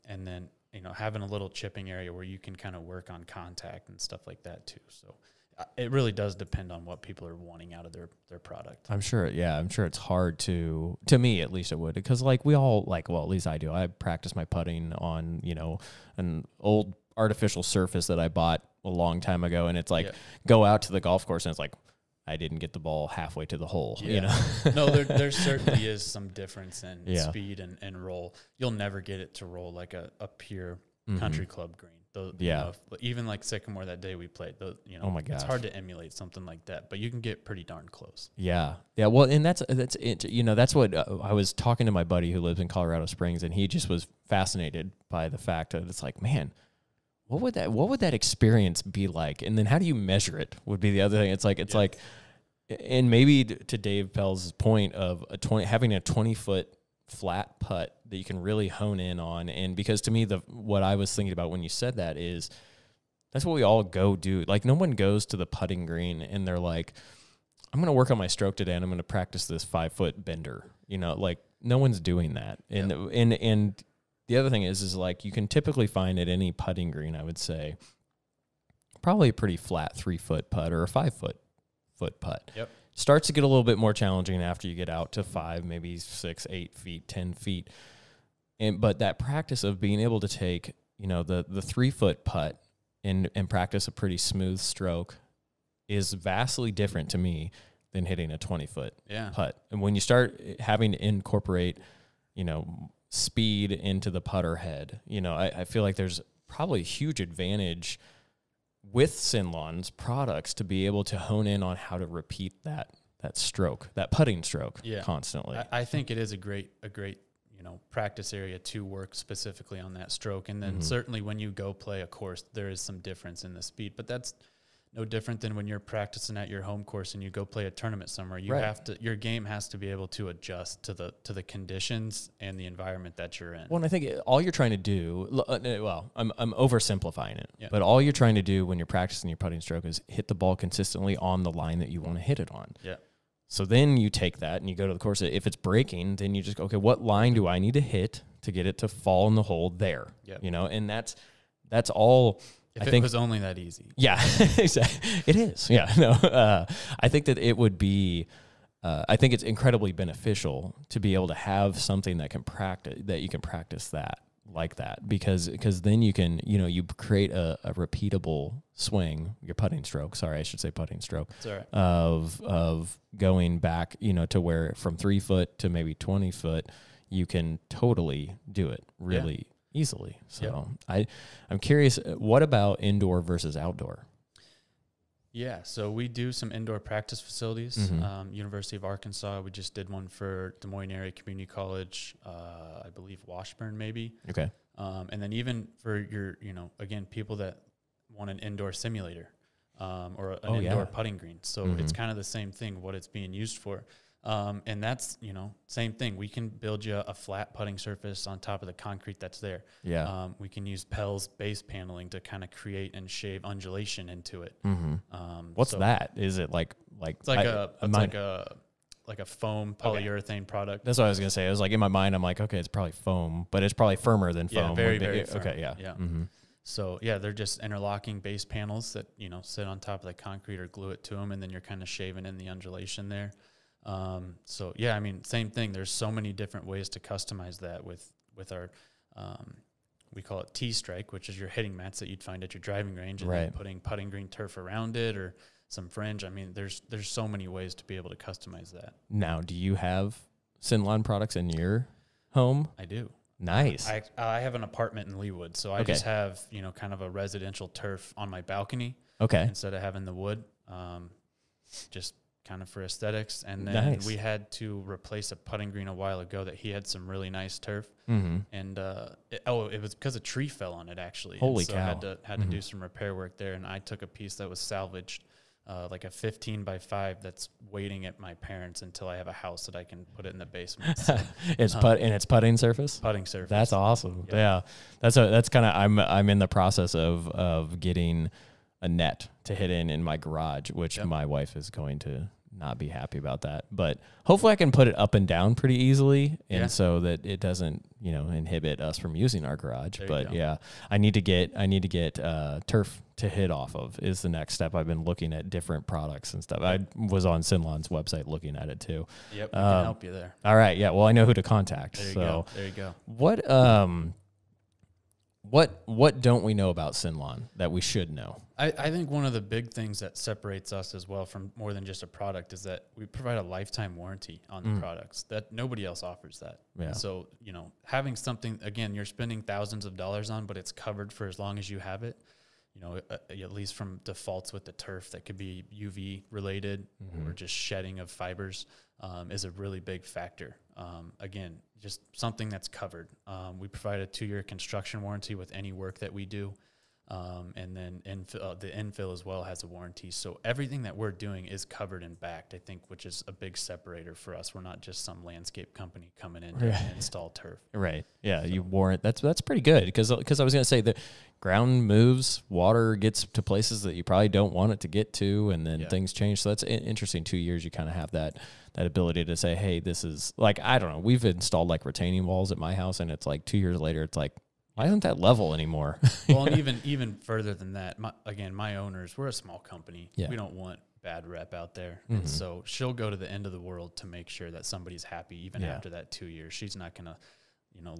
And then, having a little chipping area where you can kind of work on contact and stuff like that too. So it really does depend on what people are wanting out of their product. I'm sure it's hard to me, at least it would, because we all at least I do. I practice my putting on, an old artificial surface that I bought a long time ago. And it's go out to the golf course and it's like, I didn't get the ball halfway to the hole. No, there certainly is some difference in speed and roll. You'll never get it to roll like a pure country club green. Even like Sycamore that day we played, oh my gosh, it's hard to emulate something like that, but you can get pretty darn close. Yeah. Well, and that's it. That's what I was talking to my buddy who lives in Colorado Springs, and he just was fascinated by the fact that it's like, man, what would that experience be like? And then how do you measure it would be the other thing. It's like, and maybe to Dave Pelz's point of having a 20-foot flat putt that you can really hone in on. And because to me, what I was thinking about when you said that is that's what we all go do. Like, no one goes to the putting green and they're like, I'm going to work on my stroke today and I'm going to practice this 5-foot bender. no one's doing that. And and the other thing is like you can typically find at any putting green, I would say, probably a pretty flat 3-foot putt or a 5-foot putt. Yep. Starts to get a little bit more challenging after you get out to 5, maybe 6, 8 feet, 10 feet. But that practice of being able to take, you know, the 3-foot putt and practice a pretty smooth stroke is vastly different to me than hitting a 20-foot putt. And when you start having to incorporate, you know, speed into the putter head, you know, I feel like there's probably a huge advantage with SynLawn's products to be able to hone in on how to repeat that stroke, that putting stroke constantly. I think it is a great, you know, practice area to work specifically on that stroke. And then certainly when you go play a course, there is some difference in the speed, but that's no different than when you're practicing at your home course and you go play a tournament somewhere. You have to, your game has to be able to adjust to the conditions and the environment that you're in. Well, and I think all you're trying to do, well, I'm oversimplifying it, but all you're trying to do when you're practicing your putting stroke is hit the ball consistently on the line that you want to hit it on. Yeah. So then you take that and you go to the course. If it's breaking, then you just go, okay, what line do I need to hit to get it to fall in the hole there? You know, and that's all. If it was only that easy. Yeah, it is. Yeah, no, I think that it would be, I think it's incredibly beneficial to be able to have something that you can practice that like that, because then you can, you know, you create a repeatable swing, your putting stroke. Sorry, I should say putting stroke. That's all right. Of going back, you know, to where from 3 foot to maybe 20 foot, you can totally do it really easily. So I'm curious, what about indoor versus outdoor? Yeah, so we do some indoor practice facilities. University of Arkansas, we just did one for Des Moines Area Community College, I believe Washburn maybe. Okay. And then even for your, you know, again, people that want an indoor simulator or an indoor putting green. So it's kind of the same thing, what it's being used for. And that's, you know, same thing. We can build you a flat putting surface on top of the concrete that's there. Yeah. We can use Pell's base paneling to kind of create and shave undulation into it. What's that? Is it like it's like a foam polyurethane product? That's what I was gonna say. I was like, in my mind, I'm like, okay, it's probably foam, but it's probably firmer than foam. Yeah, very firm. Okay, yeah. Yeah. So yeah, they're just interlocking base panels that, you know, sit on top of the concrete or glue it to them, and then you're kind of shaving in the undulation there. So yeah, I mean, same thing. There's so many different ways to customize that with our, we call it T-strike, which is your hitting mats that you'd find at your driving range, and then putting putting green turf around it or some fringe. I mean, there's so many ways to be able to customize that. Now, do you have SynLawn products in your home? I do. Nice. I have an apartment in Leawood, so I just have, you know, kind of a residential turf on my balcony. Okay. Instead of having the wood, just kind of for aesthetics. And then we had to replace a putting green a while ago that he had some really nice turf. And it was because a tree fell on it, actually. Holy cow. Had to do some repair work there, and I took a piece that was salvaged, like a 15 by 5 that's waiting at my parents until I have a house that I can put it in the basement. So, it's putting surface? Putting surface. That's awesome. Yeah. That's kind of, I'm in the process of getting a net to hit in my garage, which my wife is going to not be happy about that, but hopefully I can put it up and down pretty easily, and so that it doesn't, you know, inhibit us from using our garage. But yeah, I need to get turf to hit off of is the next step. I've been looking at different products and stuff. I was on SynLawn's website looking at it too. Yep, we can help you there. All right, yeah. Well, I know who to contact. There you go. What don't we know about SynLawn that we should know? I think one of the big things that separates us as well from more than just a product is that we provide a lifetime warranty on the products. That nobody else offers that. Yeah. So, you know, having something, again, you're spending thousands of dollars on, but it's covered for as long as you have it, you know, at least from defaults with the turf that could be UV related or just shedding of fibers, is a really big factor. Again, just something that's covered. We provide a 2-year construction warranty with any work that we do. And then the infill as well has a warranty. So everything that we're doing is covered and backed, I think, which is a big separator for us. We're not just some landscape company coming in to install turf. Right. Yeah. So you warrant. That's pretty good because I was going to say that ground moves, water gets to places that you probably don't want it to get to, and then things change. So that's interesting. 2 years, you kind of have that ability to say, hey, this is like, I don't know. We've installed like retaining walls at my house, and it's like 2 years later, it's like, why isn't that level anymore? Well, and even further than that, my owners, we're a small company. Yeah. We don't want bad rep out there. And so she'll go to the end of the world to make sure that somebody's happy, even after that 2 years. She's not going to,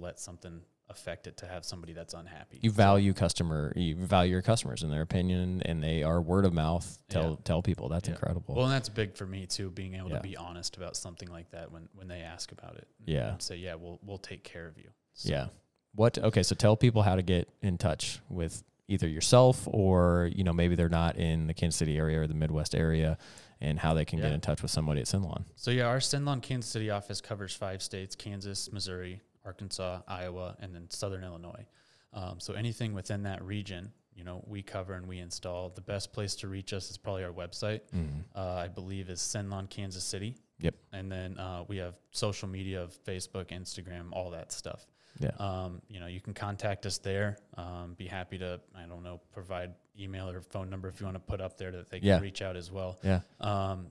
let something affect it to have somebody that's unhappy. You value your customers and their opinion, and they are word of mouth. Tell people. That's incredible. Well, and that's big for me too, being able to be honest about something like that when they ask about it. And say, we'll take care of you. So. Yeah. So tell people how to get in touch with either yourself or, maybe they're not in the Kansas City area or the Midwest area, and how they can get in touch with somebody at SynLawn. So our SynLawn Kansas City office covers 5 states: Kansas, Missouri, Arkansas, Iowa, and then Southern Illinois. So anything within that region, we cover and we install. The best place to reach us is probably our website. I believe is SynLawn Kansas City. Yep. And then we have social media of Facebook, Instagram, all that stuff. Yeah. You can contact us there. Be happy to, provide email or phone number if you want to put up there that they can reach out as well. Yeah.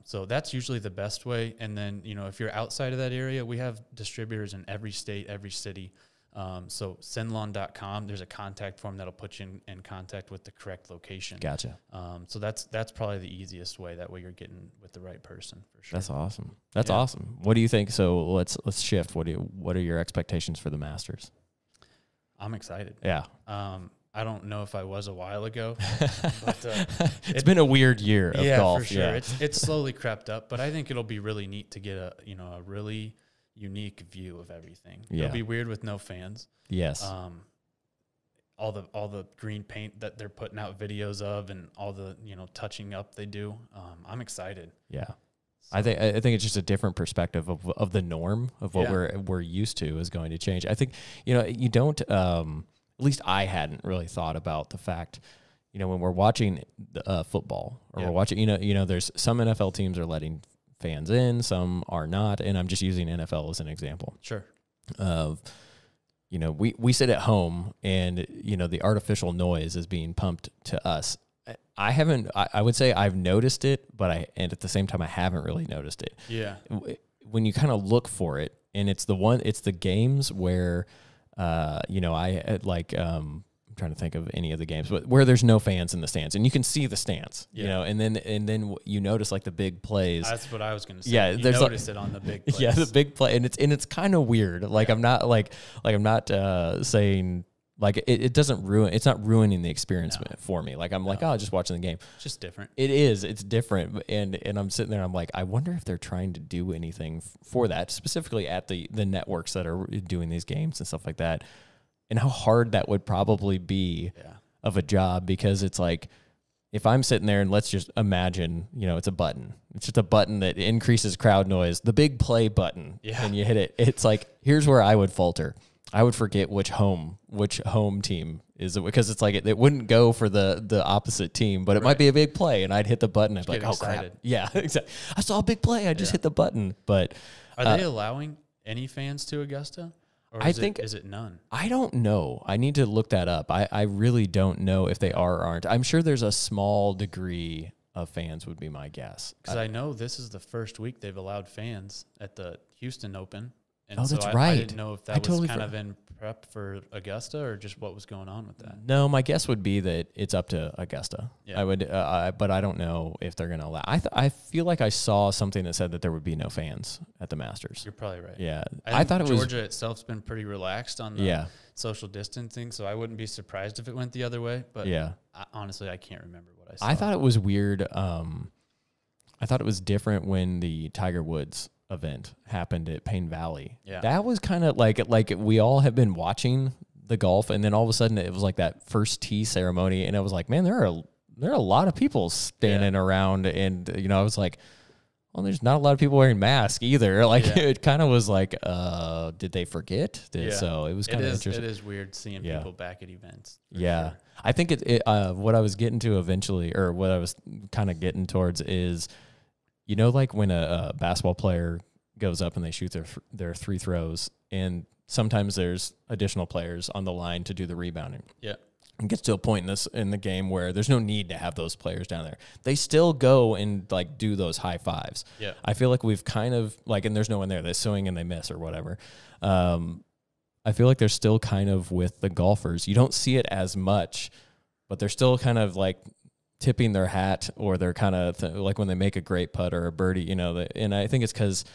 So that's usually the best way. And then, if you're outside of that area, we have distributors in every state, every city. So SynLawn.com, there's a contact form that'll put you in contact with the correct location. Gotcha. So that's probably the easiest way. That way you're getting with the right person for sure. That's awesome. That's awesome. What do you think? So let's shift. What are your expectations for the Masters? I'm excited. Yeah. I don't know if I was a while ago, but it's been a weird year of golf. For sure. Yeah. It's slowly crept up, but I think it'll be really neat to get a really unique view of everything. Yeah. It'll be weird with no fans. Yes. All the green paint that they're putting out videos of, and all the touching up they do. I'm excited. Yeah. So. I think it's just a different perspective of the norm of what we're used to is going to change. I think you don't. At least I hadn't really thought about the fact. When we're watching football or we're watching, there's some NFL teams are letting fans in, some are not, and I'm just using NFL as an example. Sure. We sit at home, and the artificial noise is being pumped to us. I would say I've noticed it, and at the same time I haven't really noticed it. Yeah. When you kind of look for it, and it's the games where I'm trying to think of any of the games, but where there's no fans in the stands, and you can see the stands, and then you notice like the big plays. That's what I was going to say. Yeah, you notice it on the big plays. Yeah, the big play, and it's kind of weird. Like I'm not saying like it doesn't ruin. It's not ruining the experience for me. Like I'm just watching the game. It's just different. It is. It's different, and I'm sitting there. I'm like, I wonder if they're trying to do anything for that, specifically at the networks that are doing these games and stuff like that. And how hard that would probably be of a job, because it's like, if I'm sitting there and let's just imagine, it's a button. It's just a button that increases crowd noise, the big play button, and you hit it. It's like, here's where I would falter. I would forget which home team is it, because it's like it wouldn't go for the opposite team, but it might be a big play, and I'd hit the button. I'd be like, oh crap. Yeah, exactly. I saw a big play. I just hit the button. But are they allowing any fans to Augusta? Or is it none? I don't know. I need to look that up. I really don't know if they are or aren't. I'm sure there's a small degree of fans would be my guess. Because I know this is the first week they've allowed fans at the Houston Open. And that's right. I didn't know if that was kind of in prep for Augusta or just what was going on with that. No, my guess would be that it's up to Augusta. Yeah. I would, but I don't know if they're going to allow. I feel like I saw something that said that there would be no fans at the Masters. You're probably right. Yeah, I thought Georgia itself's been pretty relaxed on the social distancing, so I wouldn't be surprised if it went the other way. But honestly, I can't remember what I saw. I thought it was weird. I thought it was different when the Tiger Woods event happened at Payne Valley. Yeah. That was kind of like we all have been watching the golf, and then all of a sudden it was like that first tee ceremony, and it was like, man, there are a lot of people standing around, and I was like, well, there's not a lot of people wearing masks either. Like it kind of was like, did they forget? So it was kind of interesting. It is weird seeing people back at events. Sure. I think what I was getting to eventually, or what I was kind of getting towards is, you know, like when a basketball player goes up and they shoot their free throws, and sometimes there's additional players on the line to do the rebounding. Yeah. It gets to a point in the game where there's no need to have those players down there. They still go and like do those high fives. Yeah. I feel like we've kind of like, and there's no one there. They swing and they miss or whatever. I feel like they're still kind of with the golfers. You don't see it as much, but they're still kind of like tipping their hat, or they're kind of like when they make a great putt or a birdie, you know, and I think it's because,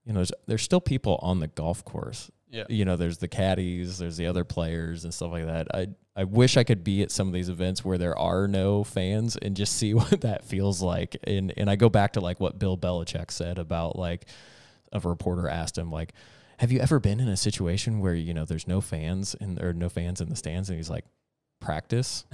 you know, there's still people on the golf course. Yeah. You know, there's the caddies, there's the other players and stuff like that. I wish I could be at some of these events where there are no fans and just see what that feels like. And I go back to like what Bill Belichick said about like, a reporter asked him like, have you ever been in a situation where, you know, there's no fans or no fans in the stands? And he's like, practice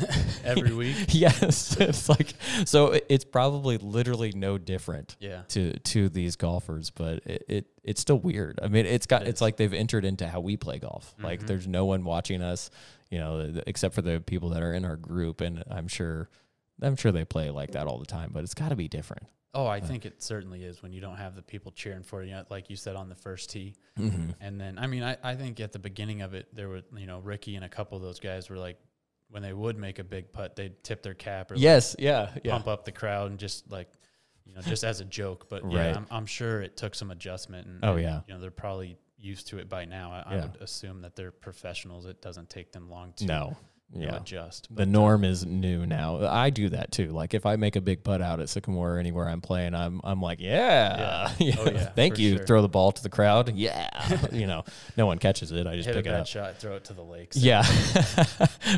every week. Yes. It's like, so it's probably literally no different to these golfers, but it's still weird. I mean, it's like they've entered into how we play golf. Mm-hmm. Like there's no one watching us, you know, except for the people that are in our group. And I'm sure they play like that all the time, but it's got to be different. Oh, I think it certainly is when you don't have the people cheering for you, like you said, on the first tee. Mm-hmm. And then, I mean, I think at the beginning of it, there were, you know, Ricky and a couple of those guys were like, when they would make a big putt, they'd tip their cap or pump up the crowd and just like, you know, just as a joke. But I'm sure it took some adjustment. And, you know, they're probably used to it by now. I would assume that they're professionals. It doesn't take them long to adjust. But the norm is new now. I do that too. Like if I make a big putt out at Sycamore or anywhere I'm playing, I'm like, thank you. Sure. Throw the ball to the crowd. Yeah. You know, no one catches it. I just pick it up. Shot, throw it to the lakes. Yeah.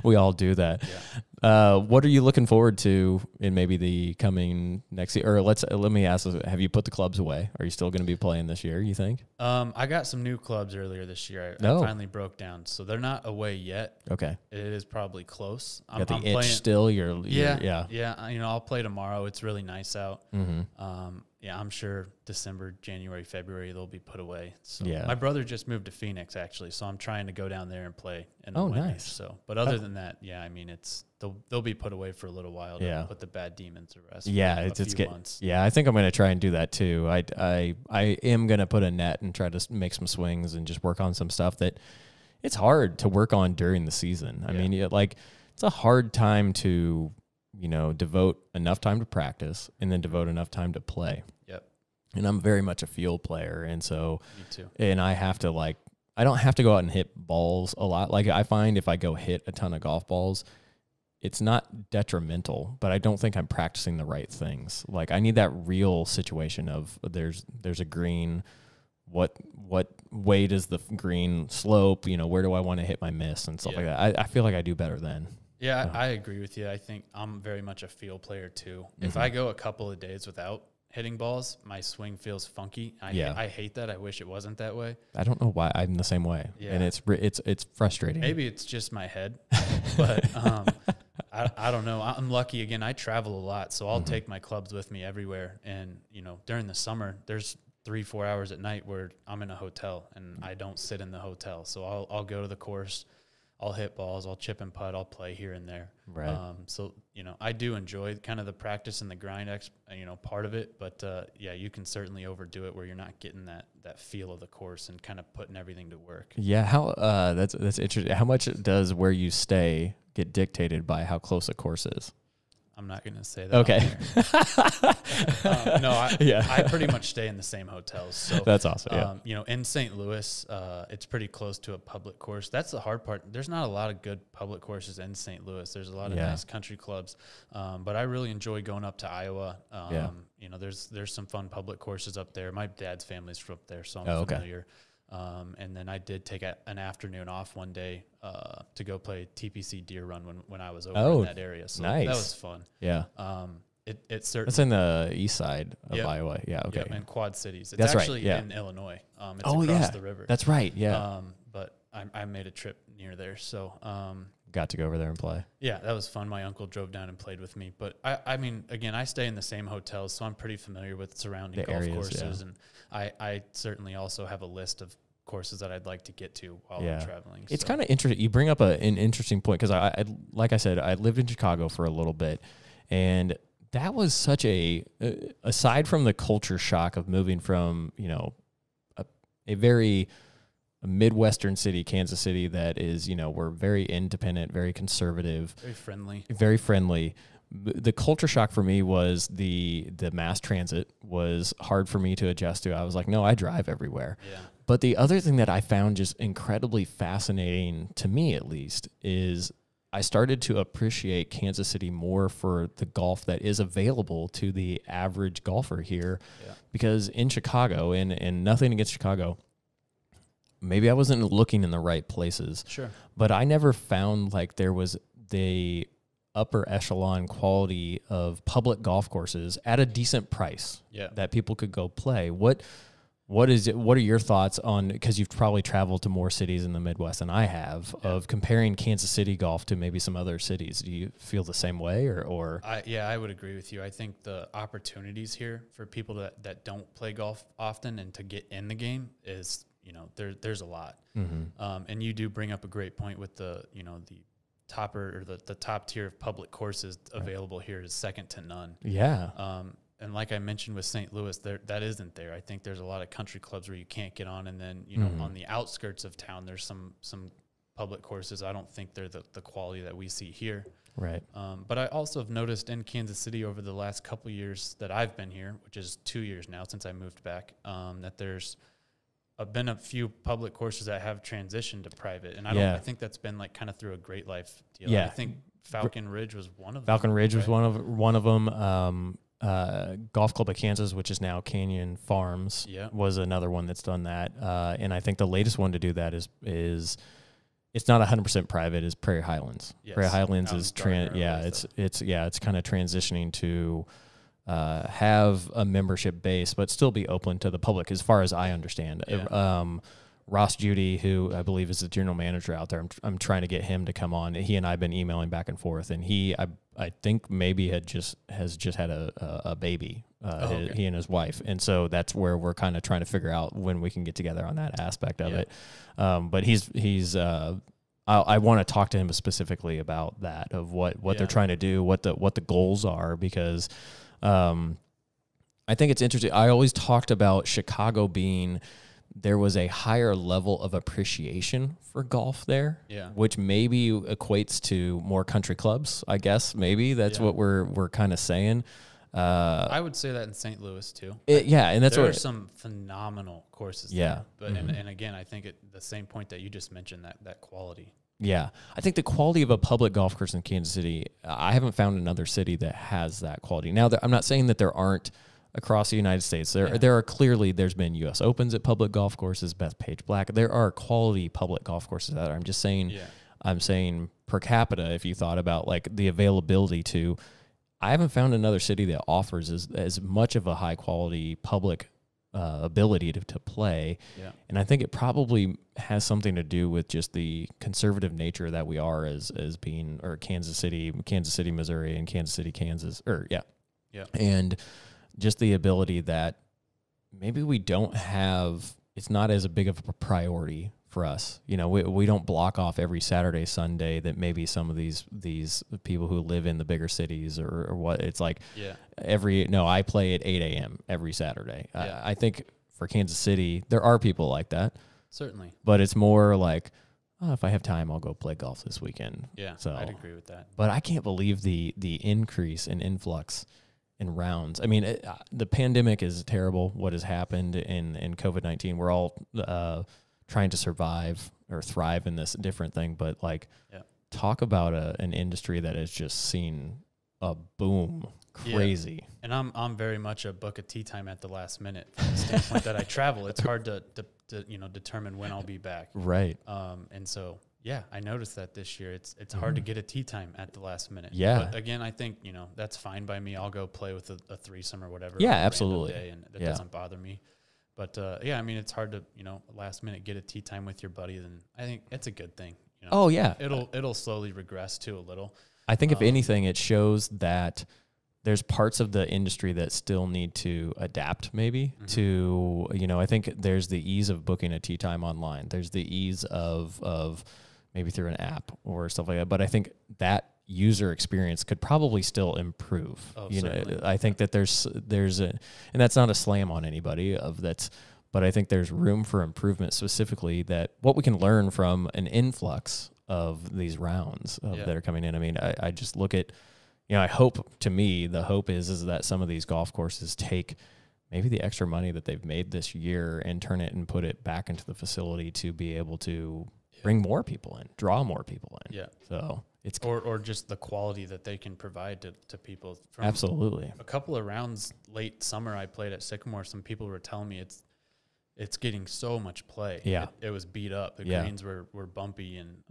We all do that. Yeah. What are you looking forward to in maybe the coming next year? Or let me ask, have you put the clubs away? Are you still going to be playing this year, you think? I got some new clubs earlier this year. I finally broke down. So they're not away yet. Okay. It is probably close. I'm playing still. You're yeah. You know, I'll play tomorrow. It's really nice out. Mm-hmm. I'm sure December, January, February they'll be put away. So my brother just moved to Phoenix actually, so I'm trying to go down there and play in the winter. Nice. So, but other than that, I mean, they'll be put away for a little while to put the bad demons to rest. It's good. Months. Yeah, I think I'm going to try and do that too. I am going to put a net and try to make some swings and just work on some stuff that it's hard to work on during the season. I mean, it's a hard time to, you know, devote enough time to practice and then devote enough time to play. Yep. And I'm very much a field player. And so, me too. And I have to I don't have to go out and hit balls a lot. Like I find if I go hit a ton of golf balls, it's not detrimental, but I don't think I'm practicing the right things. Like I need that real situation of there's a green, what way does the green slope, you know, where do I want to hit my miss and stuff like that. I feel like I do better then. Yeah, I agree with you. I think I'm very much a field player too. Mm-hmm. If I go a couple of days without hitting balls, my swing feels funky. I hate that. I wish it wasn't that way. I don't know why. I'm the same way. Yeah. And it's frustrating. Maybe it's just my head, but I don't know. I'm lucky. Again, I travel a lot, so I'll take my clubs with me everywhere. And, you know, during the summer, there's 3-4 hours at night where I'm in a hotel and I don't sit in the hotel. So I'll go to the course. I'll hit balls, I'll chip and putt, I'll play here and there. Right. So, you know, I do enjoy kind of the practice and the grind, part of it. But, you can certainly overdo it where you're not getting that feel of the course and kind of putting everything to work. Yeah, how that's interesting. How much does where you stay get dictated by how close a course is? I'm not going to say that. Okay. I pretty much stay in the same hotels. So that's awesome. You know, in St. Louis, it's pretty close to a public course. That's the hard part. There's not a lot of good public courses in St. Louis. There's a lot of nice country clubs, but I really enjoy going up to Iowa. You know, there's some fun public courses up there. My dad's family's from up there, so I'm familiar. And then I did take an afternoon off one day to go play TPC deer run when I was over in that area. So nice. That was fun. Yeah. It certainly. That's in the east side of Iowa. Yeah. Okay. And Quad Cities. It's That's actually right. in Illinois. It's across the river. That's right. Yeah. But I made a trip near there. So, got to go over there and play. Yeah, that was fun. My uncle drove down and played with me. But I mean, again, I stay in the same hotels, so I'm pretty familiar with surrounding golf courses. And I certainly also have a list of courses that I'd like to get to while I'm traveling. It's kind of interesting. You bring up an interesting point, because I, like I said, I lived in Chicago for a little bit, and that was such aside from the culture shock of moving from, a very Midwestern city, Kansas City, that is, we're very independent, very conservative, very friendly. The culture shock for me was the mass transit was hard for me to adjust to. I was like, no, I drive everywhere. Yeah. But the other thing that I found just incredibly fascinating, to me at least, is I started to appreciate Kansas City more for the golf that is available to the average golfer here. Yeah. Because in Chicago, and nothing against Chicago, maybe I wasn't looking in the right places. Sure. But I never found like there was the upper echelon quality of public golf courses at a decent price that people could go play. What are your thoughts on, because you've probably traveled to more cities in the Midwest than I have, of comparing Kansas City golf to maybe some other cities? Do you feel the same way or? I would agree with you. I think the opportunities here for people that don't play golf often and to get in the game is, there's a lot. Mm-hmm. And you do bring up a great point with the topper, or the top tier of public courses available here is second to none. Yeah. And like I mentioned with St. Louis, that isn't there. I think there's a lot of country clubs where you can't get on, and then on the outskirts of town, there's some public courses. I don't think they're the quality that we see here. Right. But I also have noticed in Kansas City over the last couple of years that I've been here, which is 2 years now since I moved back, that there's been a few public courses that have transitioned to private, and I think that's been like kind of through a Great Life deal. Yeah. I think Falcon Ridge was one of them. Falcon Ridge was one of them. Golf Club of Kansas, which is now Canyon Farms, was another one that's done that. And I think the latest one to do that is it's not 100% private, is Prairie Highlands. Yes. Prairie Highlands is it's kind of transitioning to have a membership base, but still be open to the public, as far as I understand. Yeah. Ross Judy, who I believe is the general manager out there, I'm trying to get him to come on. He and I have been emailing back and forth, and I think maybe has just had a baby, he and his wife, and so that's where we're kind of trying to figure out when we can get together on that aspect of it. But I want to talk to him specifically about that, of what they're trying to do, what the goals are, because I think it's interesting. I always talked about Chicago being, there was a higher level of appreciation for golf there, which maybe equates to more country clubs, I guess. Maybe that's what we're kind of saying. I would say that in St. Louis too. And that's there are some phenomenal courses there. But mm-hmm. and again, I think the same point that you just mentioned, that quality. Yeah. I think the quality of a public golf course in Kansas City, I haven't found another city that has that quality. Now, I'm not saying that there aren't across the United States. There are clearly, there's been U.S. Opens at public golf courses, Bethpage Black. There are quality public golf courses out there. I'm just saying, I'm saying per capita, if you thought about like the availability to, I haven't found another city that offers as much of a high quality public ability to play. Yeah. And I think it probably has something to do with just the conservative nature that we are as being, or Kansas City, Missouri, and Kansas City, Kansas, and just the ability that maybe we don't have, it's not as big of a priority for us. We don't block off every Saturday, Sunday that maybe some of these people who live in the bigger cities or what. It's like I play at 8 a.m. every Saturday. Yeah. I think for Kansas City, there are people like that. Certainly. But it's more like, if I have time, I'll go play golf this weekend. Yeah, so I'd agree with that. But I can't believe the increase and influx in rounds. I mean, the pandemic is terrible, what has happened in COVID-19. We're all trying to survive or thrive in this different thing, but talk about an industry that has just seen a boom, crazy. And I'm very much a book a tee time at the last minute from the standpoint that I travel. It's hard to determine when I'll be back. Right. And so I noticed that this year it's hard to get a tee time at the last minute. Yeah. But again, I think that's fine by me. I'll go play with a threesome or whatever. Yeah, absolutely. Day, and that doesn't bother me. But I mean, it's hard to last minute get a tee time with your buddy. Then I think it's a good thing. You know, Oh yeah. It'll slowly regress to a little. I think if anything, it shows that there's parts of the industry that still need to adapt maybe to, you know, I think there's the ease of booking a tee time online. There's the ease of maybe through an app or stuff like that. But I think that user experience could probably still improve. You know, I think that there's and that's not a slam on anybody but I think there's room for improvement, specifically that what we can learn from an influx of these rounds that are coming in. I mean, I just look at, you know, I hope, to me, the hope is that some of these golf courses take maybe the extra money that they've made this year and turn it and put it back into the facility to be able to bring more people in, draw more people in. Yeah. So it's or just the quality that they can provide to people. From absolutely. A couple of rounds late summer I played at Sycamore, some people were telling me it's getting so much play. Yeah. It was beat up. The greens were bumpy, and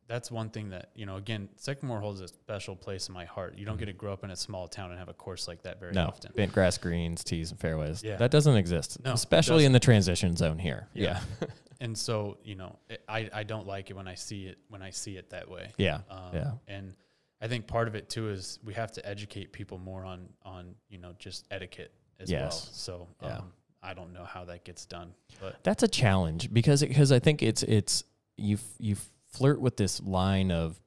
that's one thing that, you know, again, Sycamore holds a special place in my heart. You don't get to grow up in a small town and have a course like that very often. Bent grass greens, tees, and fairways. Yeah. That doesn't exist, especially in the transition zone here. Yeah. And so, you know, I don't like it when I see it that way. Yeah. And I think part of it too is we have to educate people more on you know, just etiquette as well. So I don't know how that gets done, but that's a challenge because I think it's you flirt with this line of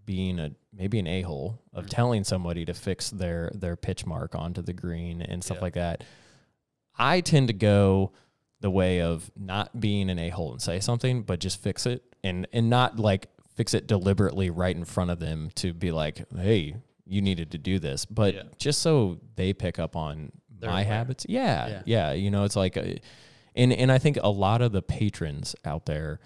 being maybe an a-hole of telling somebody to fix their pitch mark onto the green and stuff like that. I tend to go the way of not being an a-hole and say something, but just fix it and not like fix it deliberately right in front of them to be like, hey, you needed to do this, but just so they pick up on my habits. Yeah. You know, it's like, and I think a lot of the patrons out there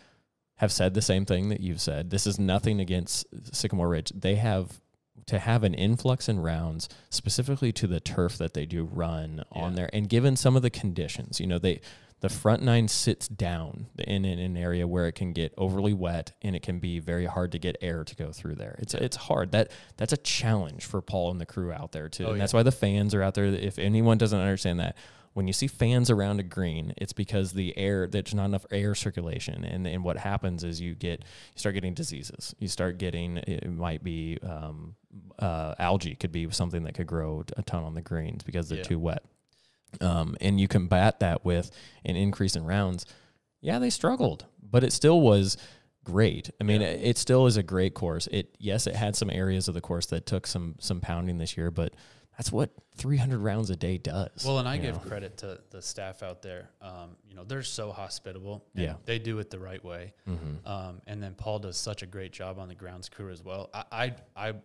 have said the same thing that you've said. This is nothing against Sycamore Ridge. They have to have an influx in rounds specifically to the turf that they do run on there. And given some of the conditions, you know, the front nine sits down in an area where it can get overly wet and it can be very hard to get air to go through there. It's hard. That's a challenge for Paul and the crew out there too. And that's why the fans are out there. If anyone doesn't understand that, when you see fans around a green, it's because there's not enough air circulation. And what happens is you start getting diseases. You start getting, it might be algae could be something that could grow a ton on the greens because they're too wet. And you combat that with an increase in rounds. Yeah, they struggled, but it still was great. I mean, it still is a great course. It had some areas of the course that took some pounding this year, but that's what 300 rounds a day does. Well, and I give credit to the staff out there. You know, they're so hospitable. And they do it the right way. Mm-hmm. And then Paul does such a great job on the grounds crew as well. I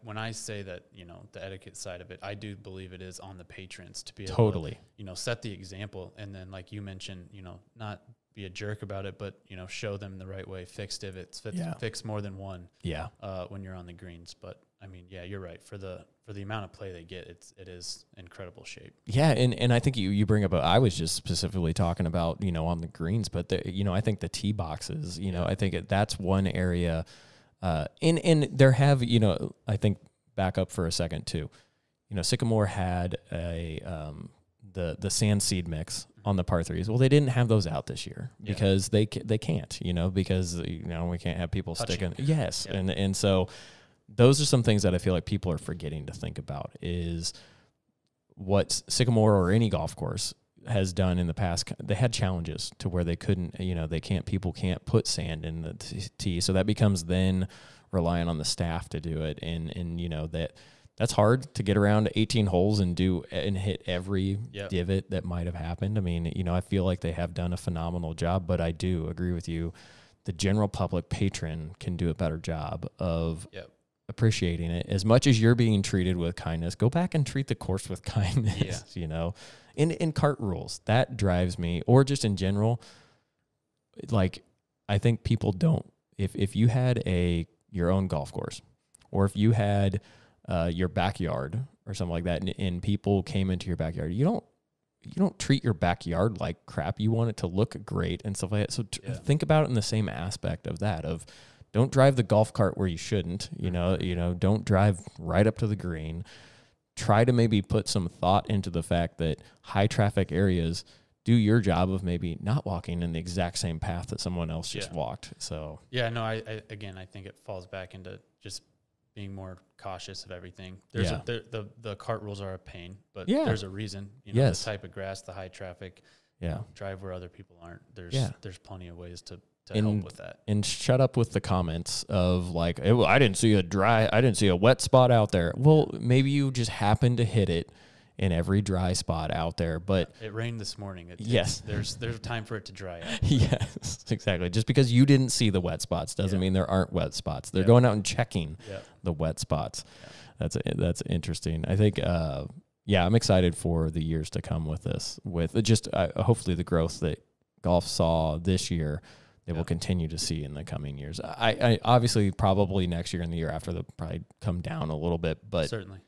when I say that, you know, the etiquette side of it, I do believe it is on the patrons to be able to, you know, set the example. And then, like you mentioned, you know, not be a jerk about it, but, you know, show them the right way, fix divots, fix more than one when you're on the greens. But I mean, you're right. For the amount of play they get, it is incredible shape. Yeah, and I think you bring up. I was just specifically talking about, you know, on the greens, but you know, I think the tee boxes. You know, I think that's one area. And there have, you know, I think back up for a second too. You know, Sycamore had the sand seed mix on the par threes. Well, they didn't have those out this year because they can't. You know, because you know we can't have people sticking. Yes, and so. Those are some things that I feel like people are forgetting to think about is what Sycamore or any golf course has done in the past. They had challenges to where they couldn't, you know, people can't put sand in the tee. So that becomes then relying on the staff to do it. And you know, that's hard to get around 18 holes and hit every divot that might have happened. I mean, you know, I feel like they have done a phenomenal job, but I do agree with you. The general public patron can do a better job of appreciating it. As much as you're being treated with kindness, go back and treat the course with kindness, you know, in cart rules. That drives me, or just in general. Like, I think people don't, if you had your own golf course, or if you had your backyard or something like that, and people came into your backyard, you don't treat your backyard like crap. You want it to look great and stuff like that. So think about it in the same aspect of that, of don't drive the golf cart where you shouldn't, you know, don't drive right up to the green. Try to maybe put some thought into the fact that high traffic areas do your job of maybe not walking in the exact same path that someone else just walked. So yeah, no, I think it falls back into just being more cautious of everything. There's the cart rules are a pain, but there's a reason. You know, the type of grass, the high traffic, drive where other people aren't. There's plenty of ways to help with that. And shut up with the comments of like, I didn't see a wet spot out there. Well, maybe you just happened to hit it in every dry spot out there, but it rained this morning. There's time for it to dry out. Yes, exactly. Just because you didn't see the wet spots doesn't mean there aren't wet spots. They're going out and checking the wet spots. That's interesting. I think, I'm excited for the years to come with this, with just hopefully the growth that golf saw this year, they will continue to see in the coming years. I obviously probably next year and the year after they'll probably come down a little bit, but certainly.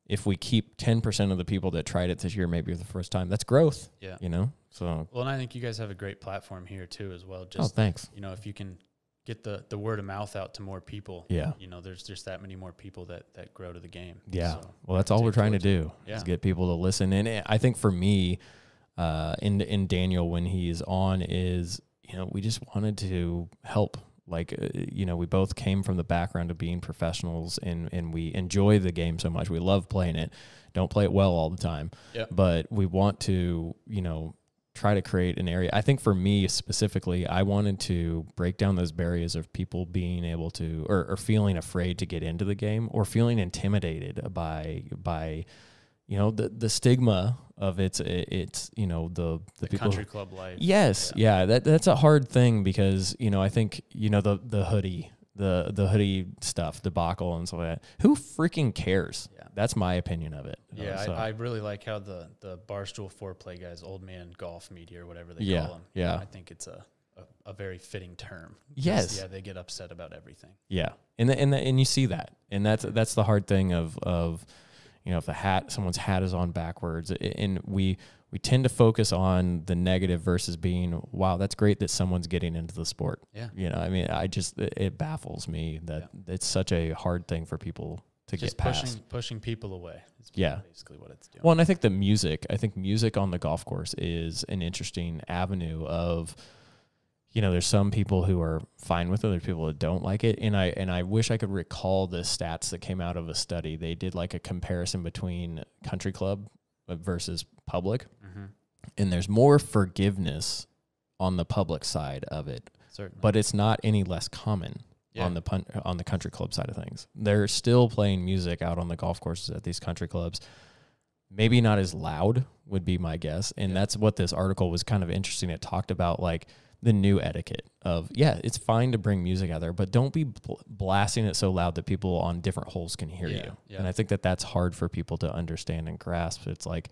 If we keep 10% of the people that tried it this year, maybe for the first time, that's growth. Yeah. You know? So. Well, and I think you guys have a great platform here too, as well. Just, thanks. You know, if you can get the word of mouth out to more people, you know, there's just that many more people that grow to the game. Yeah. So well, that's all we're trying to do is get people to listen. And I think for me, in Daniel, when he's on is, you know, we just wanted to help. Like, you know, we both came from the background of being professionals and we enjoy the game so much. We love playing it. Don't play it well all the time. But we want to, you know, try to create an area. I think for me specifically, I wanted to break down those barriers of people being able to, or feeling afraid to get into the game or feeling intimidated by you know, the stigma of it's you know, the people, country club life. Yes. Yeah. That's a hard thing because, you know, I think, you know, the hoodie stuff, debacle and stuff like that. Who freaking cares? Yeah. That's my opinion of it. Yeah. I really like how the Barstool Foreplay guys, old man golf media or whatever they call them. Yeah. I think it's a very fitting term. Yes. Yeah. They get upset about everything. Yeah. And you see that, and that's the hard thing of, you know, if someone's hat is on backwards, and we tend to focus on the negative versus being, wow, that's great that someone's getting into the sport. Yeah. You know, I mean, it baffles me that it's such a hard thing for people to get past. Pushing people away. Is basically what it's doing. Well, and I think music on the golf course is an interesting avenue of, you know, there's some people who are fine with it, there's people that don't like it. And I wish I could recall the stats that came out of a study. They did like a comparison between country club versus public. Mm-hmm. And there's more forgiveness on the public side of it. Certainly. But it's not any less common on the country club side of things. They're still playing music out on the golf courses at these country clubs. Maybe not as loud would be my guess. And that's what this article was kind of interesting. It talked about like the new etiquette of, it's fine to bring music out there, but don't be blasting it so loud that people on different holes can hear you. Yeah. And I think that's hard for people to understand and grasp. It's like,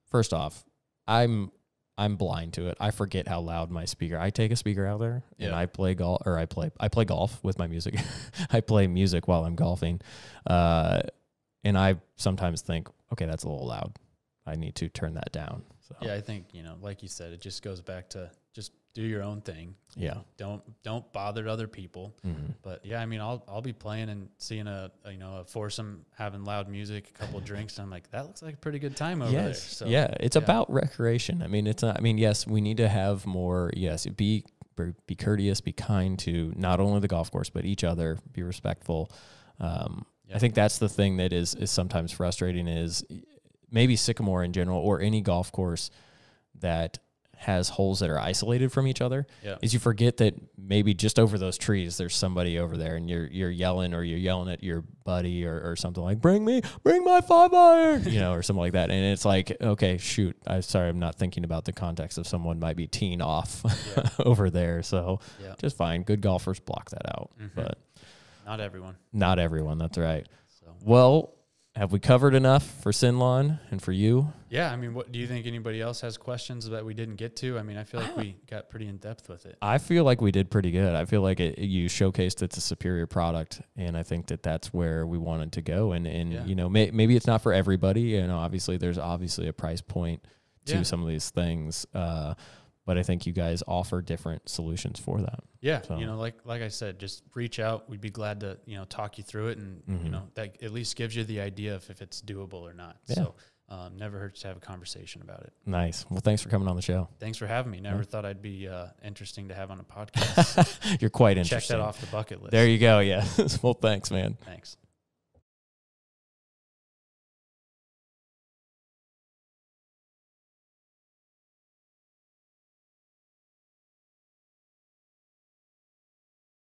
first off, I'm blind to it. I forget how loud my speaker. I take a speaker out there and I play golf, or I play golf with my music. I play music while I'm golfing. And I sometimes think, okay, that's a little loud. I need to turn that down. So. Yeah, I think, you know, like you said, it just goes back to just do your own thing. Yeah. Don't bother other people. Mm-hmm. But yeah, I mean, I'll be playing and seeing a foursome having loud music, a couple of drinks. And I'm like, that looks like a pretty good time over there. So, it's about recreation. I mean, it's not, I mean, yes, we need to have more, be courteous, be kind to not only the golf course, but each other, be respectful. I think that's the thing that is sometimes frustrating is maybe Sycamore in general or any golf course that has holes that are isolated from each other is you forget that maybe just over those trees there's somebody over there and you're yelling at your buddy or something like bring my 5-iron, you know, or something like that, and it's like, okay, shoot, I'm not thinking about the context of someone might be teeing off over there, so just fine, good golfers block that out. Mm-hmm. But not everyone, that's right. So. Well, have we covered enough for SynLawn and for you? Yeah, I mean, what do you think? Anybody else has questions that we didn't get to? I mean, I feel like we got pretty in depth with it. I feel like we did pretty good. I feel like you showcased it's a superior product, and I think that's where we wanted to go. And you know, maybe it's not for everybody. You know, obviously there's a price point to some of these things, but I think you guys offer different solutions for that. Yeah, so. You know, like I said, just reach out. We'd be glad to, you know, talk you through it, and you know, that at least gives you the idea if it's doable or not. Yeah. So never hurts to have a conversation about it. Nice. Well, thanks for coming on the show. Thanks for having me. Never thought I'd be interesting to have on a podcast. You're quite interesting. Check that off the bucket list. There you go. Yeah. Well, thanks, man. Thanks.